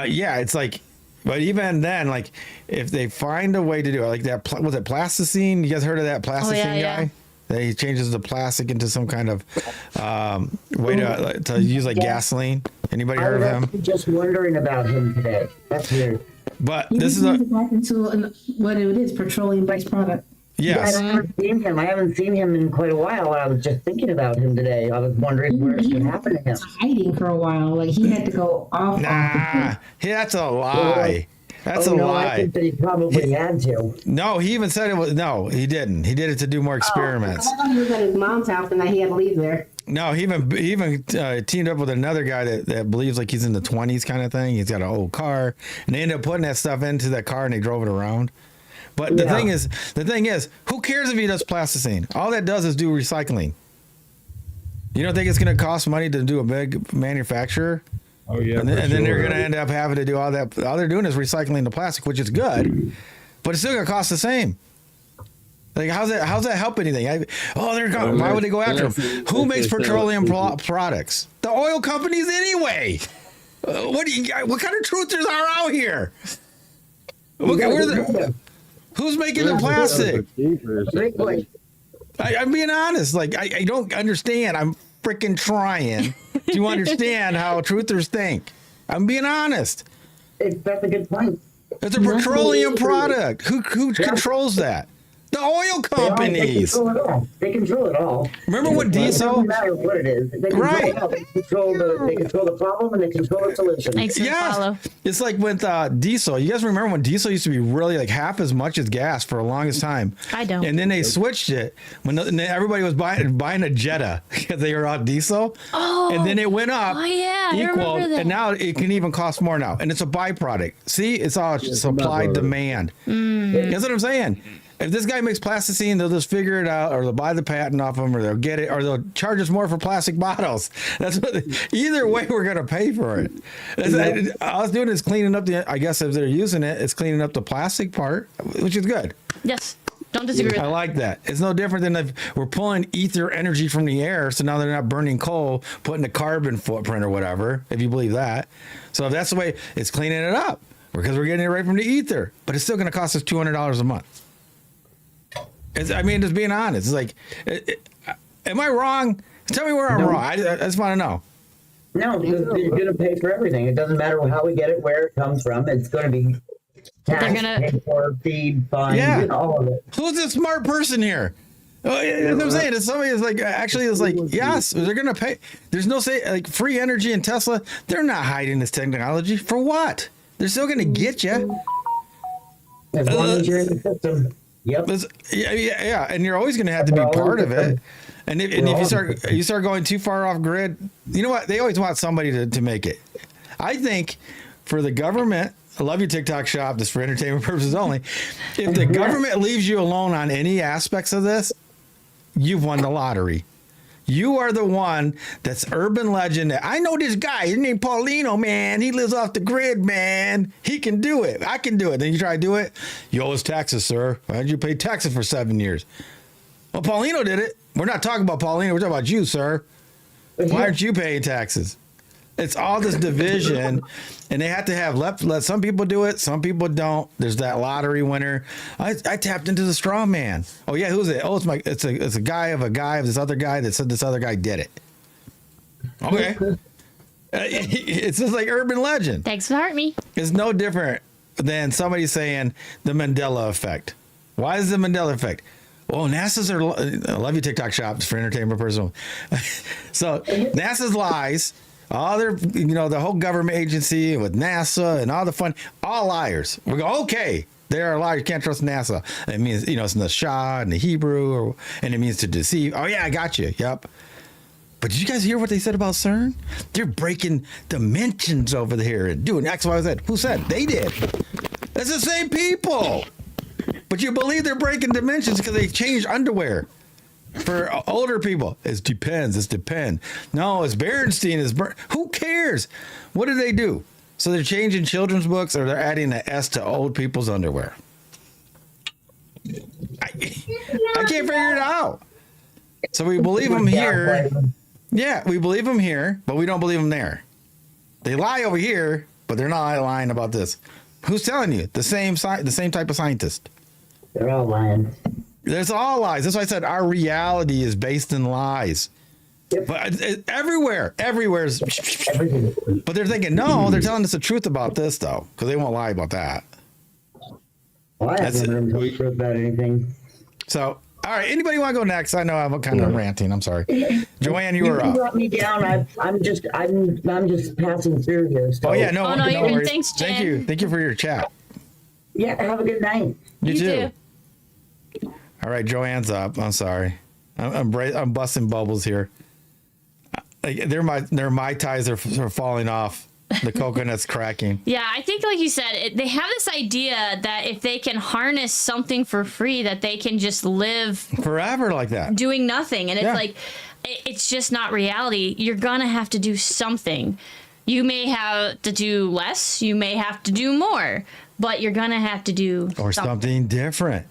Speaker 1: yeah, it's like, but even then, like, if they find a way to do it, like that, was it plasticine? You guys heard of that plasticine guy? That he changes the plastic into some kind of way to use like gasoline. Anybody heard of him?
Speaker 17: Just wondering about him today. That's weird.
Speaker 1: But this is
Speaker 13: back into what it is, petroleum-based product.
Speaker 1: Yes.
Speaker 17: I haven't seen him in quite a while. I was just thinking about him today. I was wondering where it happened to him.
Speaker 13: Hiding for a while. Like he had to go off.
Speaker 1: Nah, that's a lie. That's a lie.
Speaker 17: I think that he probably had to.
Speaker 1: No, he even said it was. No, he didn't. He did it to do more experiments.
Speaker 13: I thought he was at his mom's house and that he had to leave there.
Speaker 1: No, he even teamed up with another guy that believes like he's in the 20s kind of thing. He's got an old car, and they ended up putting that stuff into that car and they drove it around. But the thing is, who cares if he does plasticine? All that does is do recycling. You don't think it's going to cost money to do a big manufacturer?
Speaker 15: Oh yeah.
Speaker 1: And then they're going to end up having to do all that. All they're doing is recycling the plastic, which is good, but it's still going to cost the same. Like, how's that help anything? Why would they go after him? Who makes petroleum products? The oil companies anyway. What kind of truthers are out here? Who's making the plastic? I'm being honest. Like, I don't understand. I'm freaking trying to understand how truthers think. I'm being honest.
Speaker 17: That's a good point.
Speaker 1: It's a petroleum product. Who controls that? The oil companies.
Speaker 17: They control it all.
Speaker 1: Remember when diesel?
Speaker 17: It doesn't matter what it is. They control they control the problem and they control the solution.
Speaker 1: Yes. It's like with diesel. You guys remember when diesel used to be really like half as much as gas for the longest time?
Speaker 12: I don't.
Speaker 1: And then they switched it when everybody was buying a Jetta because they were on diesel.
Speaker 12: Oh.
Speaker 1: And then it went up.
Speaker 12: Oh yeah.
Speaker 1: Equal, and now it can even cost more now. And it's a byproduct. See, it's all supply demand. That's what I'm saying. If this guy makes plasticine, they'll just figure it out, or they'll buy the patent off him, or they'll get it, or they'll charge us more for plastic bottles. That's what. Either way, we're gonna pay for it. All I was doing is cleaning up I guess if they're using it, it's cleaning up the plastic part, which is good.
Speaker 12: Yes. Don't disagree with that.
Speaker 1: I like that. It's no different than if we're pulling ether energy from the air, so now they're not burning coal, putting a carbon footprint or whatever, if you believe that. So if that's the way, it's cleaning it up because we're getting it right from the ether, but it's still going to cost us $200 a month. Just being honest. It's like, am I wrong? Tell me where I'm wrong. I just want to know.
Speaker 17: No, you're going to pay for everything. It doesn't matter how we get it, where it comes from. It's going to be tax, paid for, feed, fund, all of it.
Speaker 1: Who's the smart person here? You know what I'm saying? It's somebody is like, actually, it's like, yes, they're going to pay. There's no like free energy in Tesla. They're not hiding this technology. For what? They're still going to get you.
Speaker 17: As long as you're in the system. Yep.
Speaker 1: Yeah, and you're always going to have to be part of it. And if you start going too far off grid, you know what? They always want somebody to make it. I think for the government, I love your TikTok shop, just for entertainment purposes only. If the government leaves you alone on any aspects of this, you've won the lottery. You are the one that's urban legend. I know this guy. His name Paulino, man. He lives off the grid, man. He can do it. I can do it. Then you try to do it. You owe us taxes, sir. Why did you pay taxes for 7 years? Well, Paulino did it. We're not talking about Paulino. We're talking about you, sir. Why aren't you paying taxes? It's all this division, and they have to let some people do it, some people don't. There's that lottery winner. I tapped into the straw man. Oh yeah, who's it? Oh, it's a guy of this other guy that said this other guy did it. Okay, it's just like urban legend.
Speaker 12: Thanks for hurting me.
Speaker 1: It's no different than somebody saying the Mandela effect. Why is the Mandela effect? Well, NASA's I love you TikTok shops for entertainment personal. So NASA's lies. All their, the whole government agency with NASA and all the fun, all liars. We go, okay, they are liars. You can't trust NASA. It means, it's in the Shah and the Hebrew, and it means to deceive. Oh, yeah, I got you. Yep. But did you guys hear what they said about CERN? They're breaking dimensions over here and doing X, Y, Z. Who said? They did. It's the same people. But you believe they're breaking dimensions because they changed underwear. For older people, it depends. It's depend. No, it's Berenstein. Who cares? What do they do? So they're changing children's books, or they're adding an S to old people's underwear. I can't figure it out. So we believe them here. Yeah, we believe them here, but we don't believe them there. They lie over here, but they're not lying about this. Who's telling you? The same type of scientist.
Speaker 17: They're all lying.
Speaker 1: There's all lies. That's why I said our reality is based in lies. Yep. But everywhere. But they're thinking, no, they're telling us the truth about this, though, because they won't lie about that.
Speaker 17: Well, I haven't heard them tell truth about anything.
Speaker 1: So, all right, anybody want to go next? I know I'm kind of ranting. I'm sorry. Joanne, you were up.
Speaker 17: You brought me down. I'm just passing through here. So.
Speaker 1: Oh, yeah, no.
Speaker 12: No,
Speaker 1: no worries.
Speaker 12: Thanks, Jen.
Speaker 1: Thank you for your chat.
Speaker 17: Yeah, have a good night.
Speaker 1: You too. All right, Joanne's up. I'm sorry. I'm busting bubbles here. They're my ties are falling off. The coconut's cracking.
Speaker 12: Yeah, I think like you said, they have this idea that if they can harness something for free, that they can just live
Speaker 1: forever like that, doing
Speaker 12: nothing. And it's like, it's just not reality. You're gonna have to do something. You may have to do less. You may have to do more, but you're gonna have to do
Speaker 1: something different.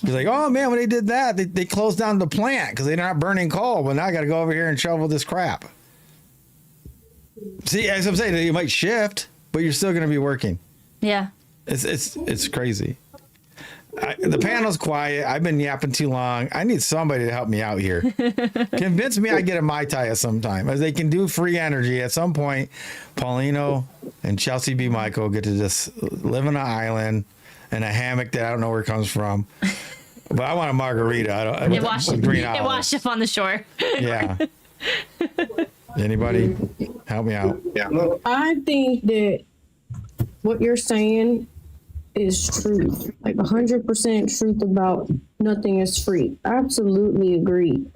Speaker 1: You're like, oh man, when they did that, they closed down the plant because they're not burning coal. Well, now I got to go over here and shovel this crap. See, as I'm saying, you might shift, but you're still going to be working.
Speaker 12: Yeah,
Speaker 1: it's crazy. The panel's quiet. I've been yapping too long. I need somebody to help me out here. Convince me I get a Mai Tai at some time. As they can do free energy at some point. Paulino and Chelsey B Michael get to just live on an island in a hammock that I don't know where it comes from. But I want a margarita.
Speaker 12: It washed up on the shore.
Speaker 1: Yeah. Anybody help me out? Yeah.
Speaker 14: I think that what you're saying is truth, like 100% truth about nothing is free. Absolutely agree.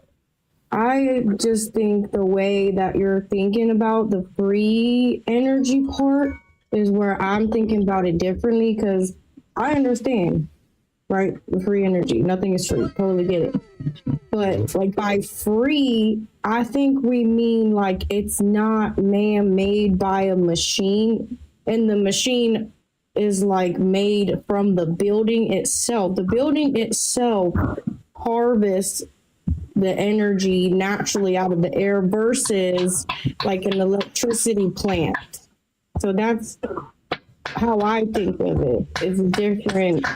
Speaker 14: I just think the way that you're thinking about the free energy part is where I'm thinking about it differently, because I understand, right? The free energy, nothing is free. Totally get it. But like by free, I think we mean like it's not man-made by a machine, and the machine is like made from the building itself. The building itself harvests the energy naturally out of the air versus like an electricity plant. So that's how I think of it. It's a different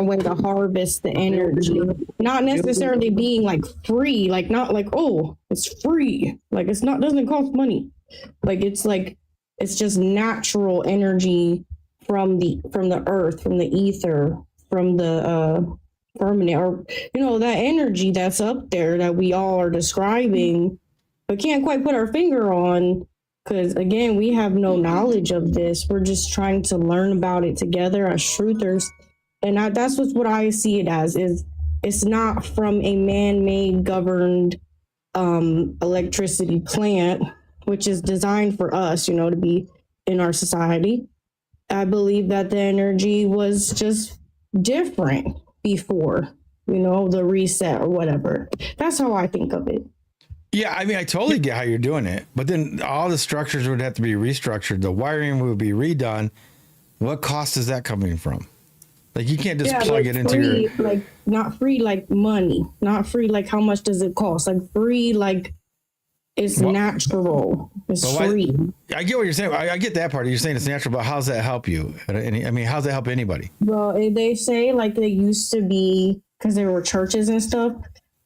Speaker 14: way to harvest the energy. Not necessarily being like free, like not like, oh, it's free. Like it's not, doesn't cost money. Like it's just natural energy from the earth, from the ether, from the firmament, or that energy that's up there that we all are describing, but can't quite put our finger on, because again, we have no knowledge of this. We're just trying to learn about it together as truthers, and that's what I see it as. Is it's not from a man-made governed electricity plant, which is designed for us, to be in our society. I believe that the energy was just different before, the reset or whatever. That's how I think of it.
Speaker 1: Yeah, I mean, I totally get how you're doing it, but then all the structures would have to be restructured. The wiring would be redone. What cost is that coming from? Like, you can't just plug it into
Speaker 14: free,
Speaker 1: your...
Speaker 14: Like, not free like money. Not free like how much does it cost? Like, free like it's natural. It's free.
Speaker 1: I get what you're saying. I get that part. You're saying it's natural, but how does that help you? I mean, how does that help anybody?
Speaker 14: Well, they say like they used to be, because there were churches and stuff,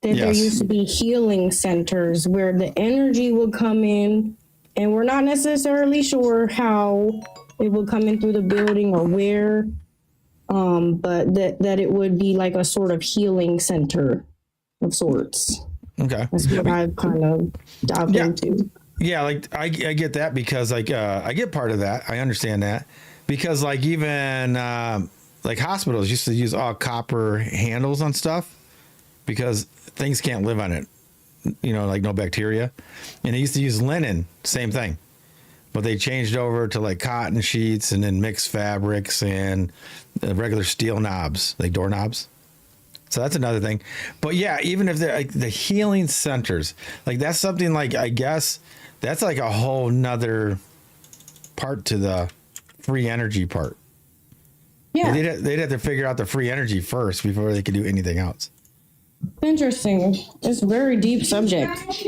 Speaker 14: that there used to be healing centers where the energy would come in, and we're not necessarily sure how it would come in through the building or where, but that it would be like a sort of healing center of sorts.
Speaker 1: Okay.
Speaker 14: That's what I've kind of dived into.
Speaker 1: Yeah, like I get that, because like I get part of that. I understand that, because like even like hospitals used to use all copper handles on stuff because things can't live on it, like no bacteria. And they used to use linen, same thing. but they changed over to like cotton sheets and then mixed fabrics and regular steel knobs, like doorknobs. So that's another thing. But yeah, even if they're like the healing centers, like that's something like, I guess that's like a whole nother part to the free energy part.
Speaker 14: Yeah.
Speaker 1: They'd have to figure out the free energy first before they could do anything else.
Speaker 14: Interesting. It's a very deep subject.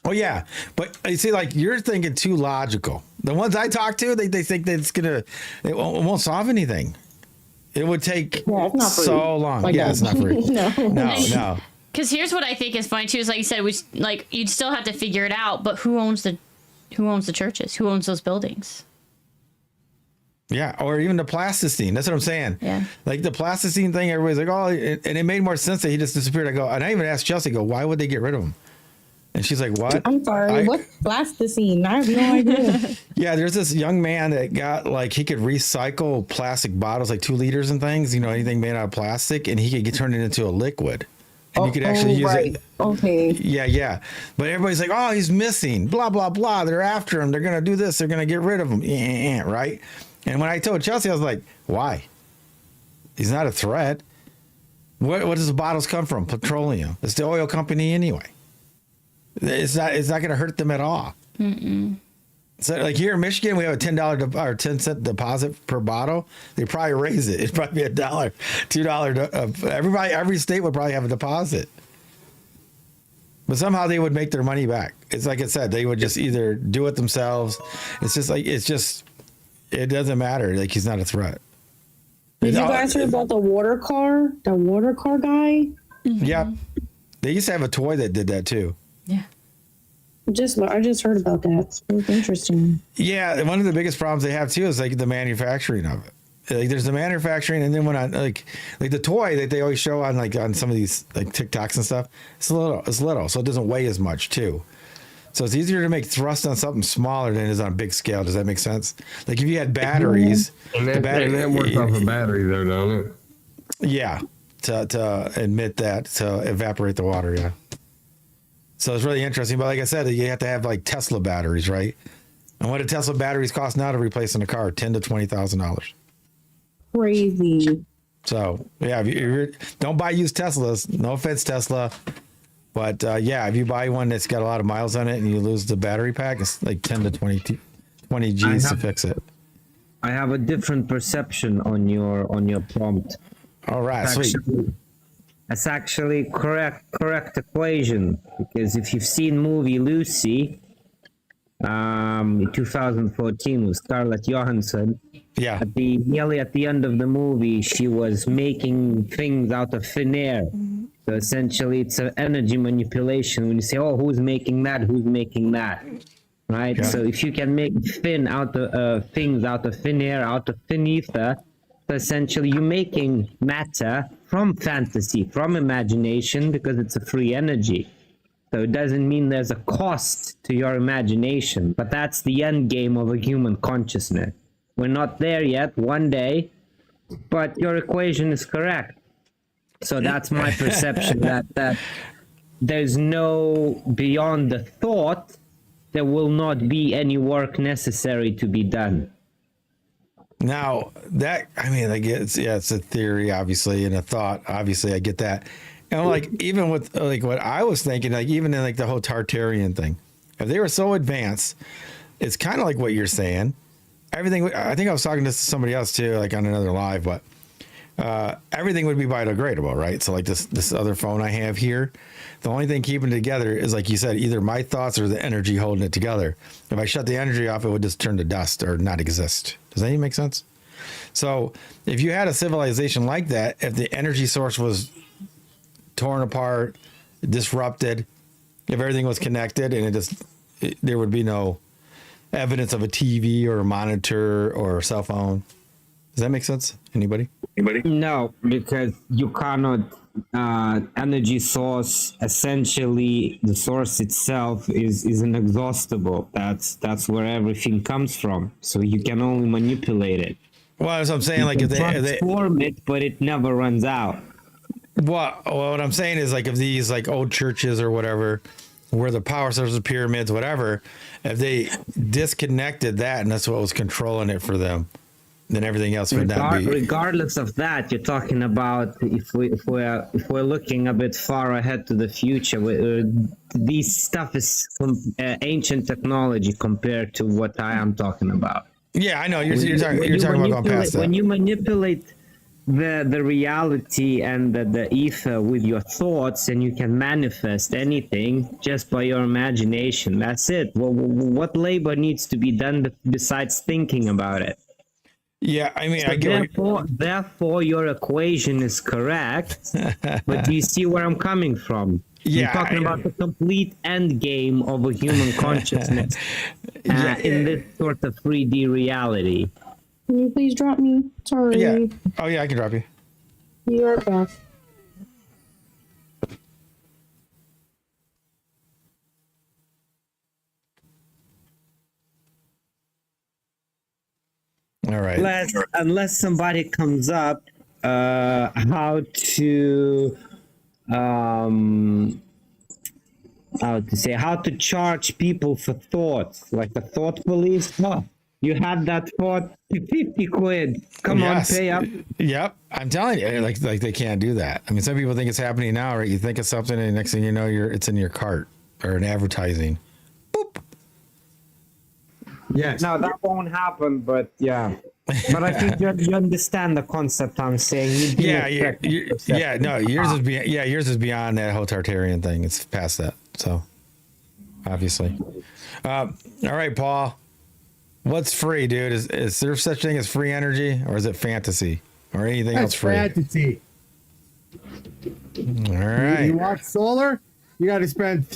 Speaker 1: Oh yeah, but you see, like you're thinking too logical. The ones I talk to, they think that it won't solve anything. It would take
Speaker 14: it's not free.
Speaker 1: so long.
Speaker 14: Like
Speaker 1: yeah,
Speaker 14: that.
Speaker 1: it's not free.
Speaker 14: No.
Speaker 12: Because here's what I think is funny too is like you said, you'd still have to figure it out. But who owns the churches? Who owns those buildings?
Speaker 1: Yeah, or even the plasticine. That's what I'm saying.
Speaker 12: Yeah.
Speaker 1: Like the plasticine thing, everybody's like, oh, and it made more sense that he just disappeared. I go, and I even asked Chelsey, why would they get rid of him? And she's like, what?
Speaker 14: I'm sorry. What's plasticine? I have no idea.
Speaker 1: Yeah, there's this young man that got like, he could recycle plastic bottles, like 2 liters and things, anything made out of plastic, and he could turn it into a liquid. And you could actually use it.
Speaker 14: Okay.
Speaker 1: Yeah. But everybody's like, oh, he's missing, blah, blah, blah. They're after him. They're going to do this. They're going to get rid of him. Right? And when I told Chelsey, I was like, why? He's not a threat. What does the bottles come from? Petroleum. It's the oil company anyway. It's not going to hurt them at all.
Speaker 12: Mm-mm.
Speaker 1: So like here in Michigan, we have a $10 or 10-cent deposit per bottle. They probably raise it. It'd probably be $1, $2. Every state would probably have a deposit. But somehow they would make their money back. It's like I said, they would just either do it themselves. It doesn't matter. Like he's not a threat.
Speaker 14: Did you guys hear about the water car? The water car guy?
Speaker 1: Yeah. They used to have a toy that did that too.
Speaker 12: Yeah.
Speaker 14: I just heard about that. It was interesting.
Speaker 1: Yeah, one of the biggest problems they have too is like the manufacturing of it. Like there's the manufacturing, and then when I like the toy that they always show on some of these like TikToks and stuff, it's little, so it doesn't weigh as much too. So it's easier to make thrust on something smaller than it is on a big scale. Does that make sense? Like if you had batteries,
Speaker 15: and that works off a battery though, don't it?
Speaker 1: Yeah, to emit that, to evaporate the water. Yeah. So it's really interesting. But like I said, you have to have like Tesla batteries, right? And what do Tesla batteries cost now to replace in a car? $10,000 to $20,000.
Speaker 14: Crazy.
Speaker 1: So yeah, if you don't buy used Teslas. No offense, Tesla, but if you buy one that's got a lot of miles on it and you lose the battery pack, it's like 10 to 20 G's to fix it.
Speaker 18: I have a different perception on your prompt.
Speaker 1: All right, sweet.
Speaker 18: That's actually correct equation, because if you've seen movie Lucy, in 2014 with Scarlett Johansson, nearly at the end of the movie, she was making things out of thin air. So essentially, it's an energy manipulation. When you say, "Oh, who's making that? Who's making that?" Right. Yeah. So if you can make things out of thin air, out of thin ether, so essentially you're making matter from fantasy, from imagination, because it's a free energy. So it doesn't mean there's a cost to your imagination, but that's the end game of a human consciousness. We're not there yet, one day, but your equation is correct. So that's my perception, that there's no, beyond the thought, there will not be any work necessary to be done.
Speaker 1: Now it's a theory, obviously, and a thought, obviously, I get that. And like, even with like what I was thinking, like even in like the whole Tartarian thing, if they were so advanced, it's kind of like what you're saying. Everything, I think I was talking to somebody else too, like on another live, but everything would be biodegradable, right? So like this other phone I have here, the only thing keeping it together is, like you said, either my thoughts or the energy holding it together. If I shut the energy off, it would just turn to dust or not exist. Does that even make sense? So if you had a civilization like that, if the energy source was torn apart, disrupted, if everything was connected and there would be no evidence of a TV or a monitor or a cell phone. Does that make sense? Anybody?
Speaker 18: No, because you cannot. Energy source, essentially, the source itself is inexhaustible. That's where everything comes from. So you can only manipulate it.
Speaker 1: Well, that's what I'm saying. Like if they
Speaker 18: transform it, but it never runs out.
Speaker 1: What I'm saying is, like, if these like old churches or whatever, where the power sources, pyramids, whatever, if they disconnected that and that's what was controlling it for them, then everything else would not be.
Speaker 18: Regardless of that, you're talking about if we're looking a bit far ahead to the future. This stuff is ancient technology compared to what I am talking about.
Speaker 1: Yeah, I know you're talking about going past that.
Speaker 18: When you manipulate the reality and the ether with your thoughts, and you can manifest anything just by your imagination. That's it. Well, what labor needs to be done besides thinking about it?
Speaker 1: Yeah, I mean,
Speaker 18: so therefore, your equation is correct. But do you see where I'm coming from?
Speaker 1: Yeah,
Speaker 18: I'm talking about the complete end game of a human consciousness in this sort of 3D reality.
Speaker 14: Can you please drop me? Sorry.
Speaker 1: Yeah. Oh yeah, I can drop you.
Speaker 14: You're back.
Speaker 1: All right.
Speaker 18: Unless somebody comes up, how to charge people for thoughts, like the thought police. Oh, you had that thought, 50 quid. Come on, pay up.
Speaker 1: Yep, I'm telling you, like they can't do that. I mean, some people think it's happening now, right? You think of something, and the next thing you know, it's in your cart or an advertising.
Speaker 18: Yes. No, that won't happen, but yeah. But I think you understand the concept I'm saying.
Speaker 1: Yours is beyond that whole Tartarian thing. It's past that. So, obviously. All right, Paul. What's free, dude? Is there such thing as free energy, or is it fantasy, or anything else free?
Speaker 19: Fantasy.
Speaker 1: All right.
Speaker 19: You want solar? You got to spend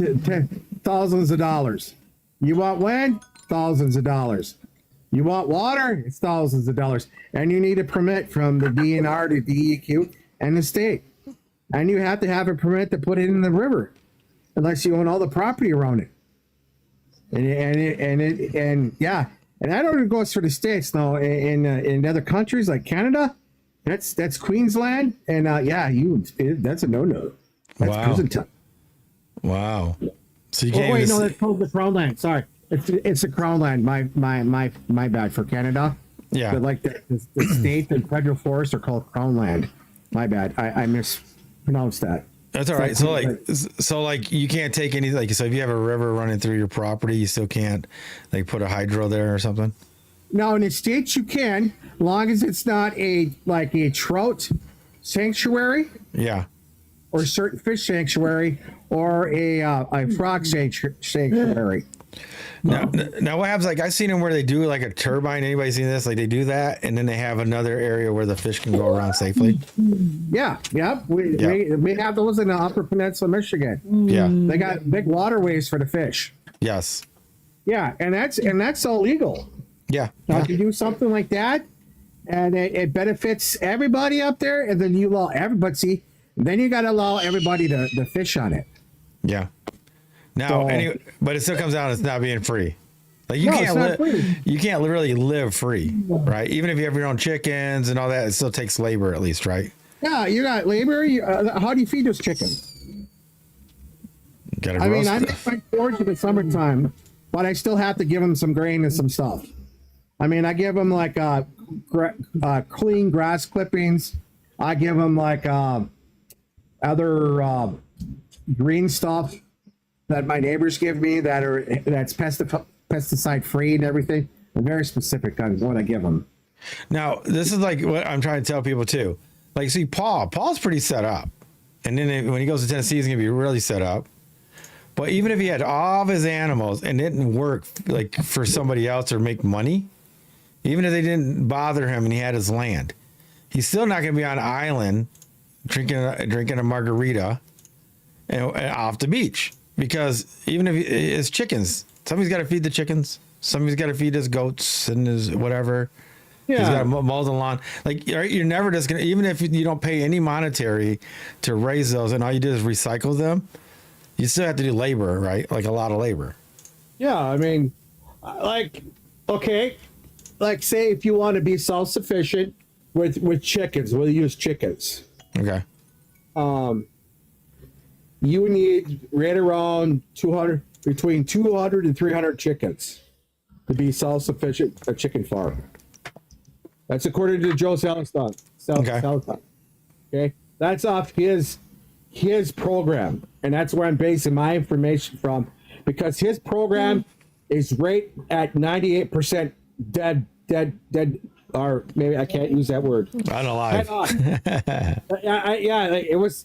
Speaker 19: thousands of dollars. You want wind? Thousands of dollars. You want water? It's thousands of dollars. And you need a permit from the DNR to DEQ and the state. And you have to have a permit to put it in the river, unless you own all the property around it. And that only goes for the states. Now, in other countries like Canada, that's Queensland, and that's a no-no. That's prison time.
Speaker 1: Wow. So you can't.
Speaker 19: Wait, no, that's called the Crown Land. Sorry. It's a crown land. My bad for Canada.
Speaker 1: Yeah.
Speaker 19: But like the state and federal forests are called crown land. My bad. I mispronounced that.
Speaker 1: That's all right. So like you can't take any, like, so if you have a river running through your property, you still can't like put a hydro there or something?
Speaker 19: No, in the States you can, long as it's not a trout sanctuary.
Speaker 1: Yeah.
Speaker 19: Or a certain fish sanctuary, or a frog sanctuary.
Speaker 1: Now what happens? Like I've seen them where they do like a turbine. Anybody seen this? Like they do that, and then they have another area where the fish can go around safely.
Speaker 19: Yeah. We have those in the Upper Peninsula, Michigan.
Speaker 1: Yeah,
Speaker 19: they got big waterways for the fish.
Speaker 1: Yes.
Speaker 19: Yeah, and that's all legal.
Speaker 1: Yeah.
Speaker 19: Now, if you do something like that, and it benefits everybody up there, and then you allow everybody. See, then you got to allow everybody to fish on it.
Speaker 1: Yeah. Now, but it still comes out as not being free. Like you can't really live free, right? Even if you have your own chickens and all that, it still takes labor at least, right?
Speaker 19: Yeah, you got labor. How do you feed those chickens?
Speaker 1: I mean,
Speaker 19: I make my forage in the summertime, but I still have to give them some grain and some stuff. I mean, I give them like clean grass clippings. I give them like other green stuff that my neighbors give me that's pesticide free and everything. I'm very specific on what I give them.
Speaker 1: Now, this is like what I'm trying to tell people too. Like, see, Paul's pretty set up, and then when he goes to Tennessee, he's gonna be really set up. But even if he had all of his animals and it didn't work like for somebody else or make money, even if they didn't bother him and he had his land, he's still not gonna be on an island drinking a margarita and off the beach. Because even if it's chickens, somebody's got to feed the chickens. Somebody's got to feed his goats and his whatever. Yeah. He's got to mow the lawn. Like you're never just going to, even if you don't pay any monetary to raise those and all you do is recycle them, you still have to do labor, right? Like a lot of labor.
Speaker 19: Yeah. I mean, like say if you want to be self-sufficient with chickens, we'll use chickens.
Speaker 1: Okay.
Speaker 19: you need right around 200, between 200 and 300 chickens to be self-sufficient a chicken farm. That's according to Joe Salaston. Okay, that's off his program, and that's where I'm basing my information from, because his program is right at 98% dead, or maybe I can't use that word.
Speaker 1: Unalive.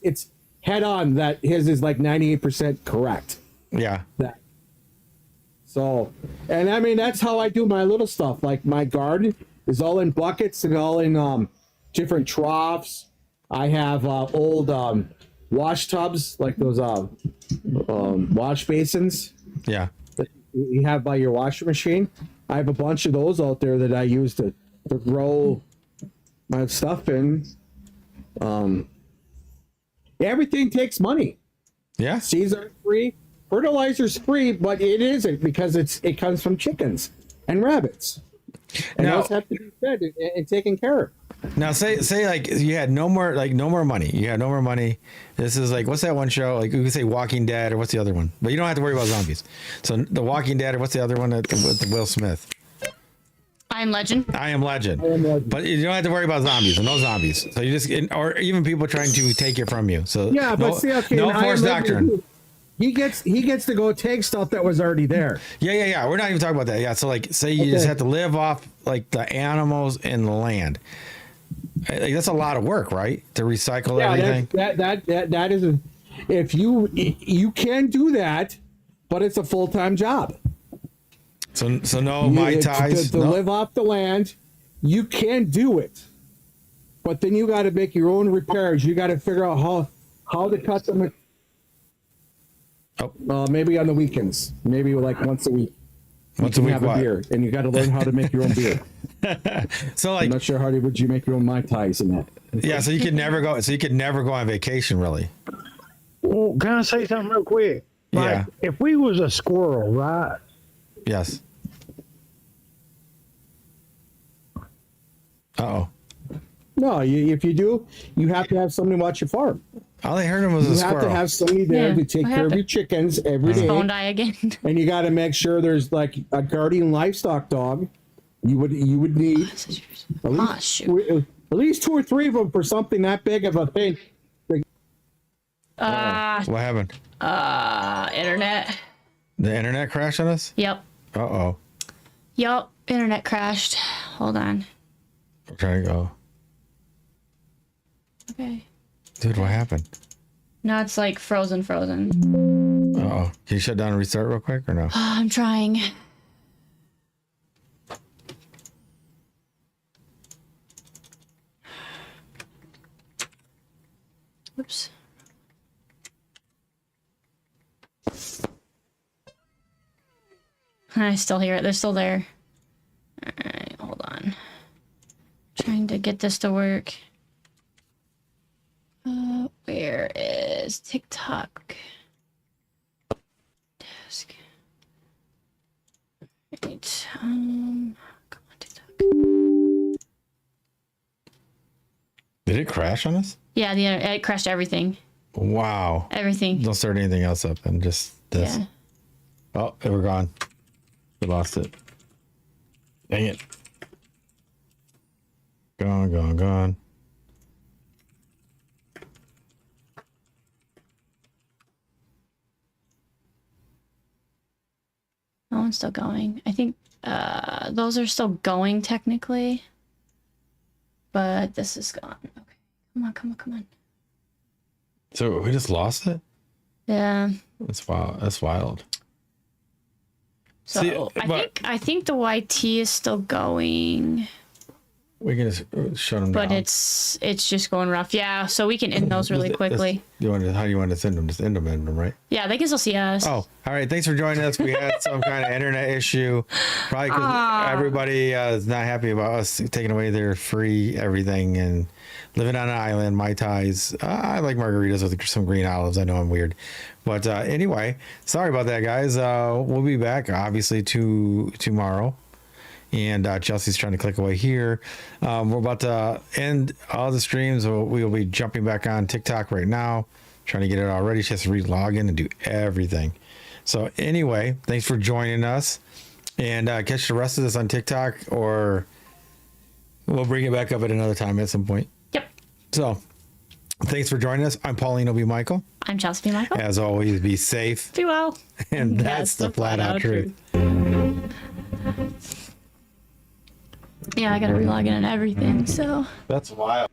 Speaker 19: It's head on that his is like 98% correct.
Speaker 1: Yeah.
Speaker 19: So, and I mean, that's how I do my little stuff. Like my garden is all in buckets and all in different troughs. I have old wash tubs, like those wash basins.
Speaker 1: Yeah.
Speaker 19: That you have by your washing machine. I have a bunch of those out there that I use to grow my stuff in. Everything takes money.
Speaker 1: Yeah.
Speaker 19: Seeds are free. Fertilizer's free, but it isn't, because it comes from chickens and rabbits. And those have to be fed and taken care of.
Speaker 1: Now say like you had no more money. You had no more money. This is like, what's that one show? Like you could say Walking Dead, or what's the other one? But you don't have to worry about zombies. So The Walking Dead, or what's the other one with Will Smith?
Speaker 12: I Am Legend.
Speaker 1: I Am Legend. But you don't have to worry about zombies. No zombies. So you just, or even people trying to take it from you. So
Speaker 19: yeah, but see, okay,
Speaker 1: no forced doctrine.
Speaker 19: He gets to go take stuff that was already there.
Speaker 1: Yeah. We're not even talking about that. Yeah. So like, say you just have to live off like the animals and the land. Like, that's a lot of work, right? To recycle everything.
Speaker 19: That is if you can do that, but it's a full-time job.
Speaker 1: So no Mai Tais
Speaker 19: to live off the land. You can do it, but then you got to make your own repairs. You got to figure out how to cut them. Maybe on the weekends, maybe like once a week.
Speaker 1: Once a week,
Speaker 19: have a beer, and you got to learn how to make your own beer.
Speaker 1: So like,
Speaker 19: I'm not sure how would you make your own Mai Tais in that.
Speaker 1: Yeah, so you could never go. So you could never go on vacation, really.
Speaker 16: Well, can I say something real quick?
Speaker 1: Yeah.
Speaker 16: If we was a squirrel, right?
Speaker 1: Yes. Uh-oh.
Speaker 19: No, if you do, you have to have somebody watch your farm.
Speaker 1: All I heard him was a squirrel.
Speaker 19: You have to have somebody there to take care of your chickens every day.
Speaker 12: Phone die again.
Speaker 19: And you got to make sure there's like a guardian livestock dog. You would need at least 2 or 3 of them for something that big of a thing.
Speaker 1: What happened?
Speaker 12: Internet.
Speaker 1: The internet crashed on us?
Speaker 12: Yep.
Speaker 1: Uh-oh.
Speaker 12: Yep. Internet crashed. Hold on.
Speaker 1: We're trying to go.
Speaker 12: Okay.
Speaker 1: Dude, what happened?
Speaker 12: No, it's like frozen.
Speaker 1: Uh-oh. Can you shut down and restart real quick or no?
Speaker 12: I'm trying. Whoops. I still hear it. They're still there. All right, hold on. Trying to get this to work. Where is TikTok? Desk. Right. Come on, TikTok.
Speaker 1: Did it crash on us?
Speaker 12: Yeah, it crashed everything.
Speaker 1: Wow.
Speaker 12: Everything.
Speaker 1: Don't start anything else up and just this.
Speaker 12: Yeah.
Speaker 1: Oh, we're gone. We lost it. Dang it. Gone.
Speaker 12: That one's still going. I think those are still going technically. But this is gone. Okay. Come on.
Speaker 1: So we just lost it?
Speaker 12: Yeah.
Speaker 1: That's wild.
Speaker 12: So
Speaker 1: See,
Speaker 12: I think the YT is still going.
Speaker 1: We can just shut them down.
Speaker 12: But it's just going rough. Yeah, so we can end those really quickly.
Speaker 1: How do you want to send them? Just end them, right?
Speaker 12: Yeah, they can still see us.
Speaker 1: Oh, all right. Thanks for joining us. We had some kind of internet issue. Probably because everybody is not happy about us taking away their free everything and living on an island, Mai Tais. I like margaritas with some green olives. I know I'm weird. But anyway, sorry about that, guys. We'll be back, obviously, tomorrow. And Chelsey's trying to click away here. We're about to end all the streams. We will be jumping back on TikTok right now, trying to get it all ready. She has to re-log in and do everything. So anyway, thanks for joining us. And catch the rest of this on TikTok, or we'll bring it back up at another time at some point.
Speaker 12: Yep.
Speaker 1: So thanks for joining us. I'm Paulino B Michael.
Speaker 12: I'm Chelsey B Michael.
Speaker 1: As always, be safe.
Speaker 12: Be well.
Speaker 1: And that's the flat out truth.
Speaker 12: Yeah, I gotta relog in and everything, so.
Speaker 1: That's wild.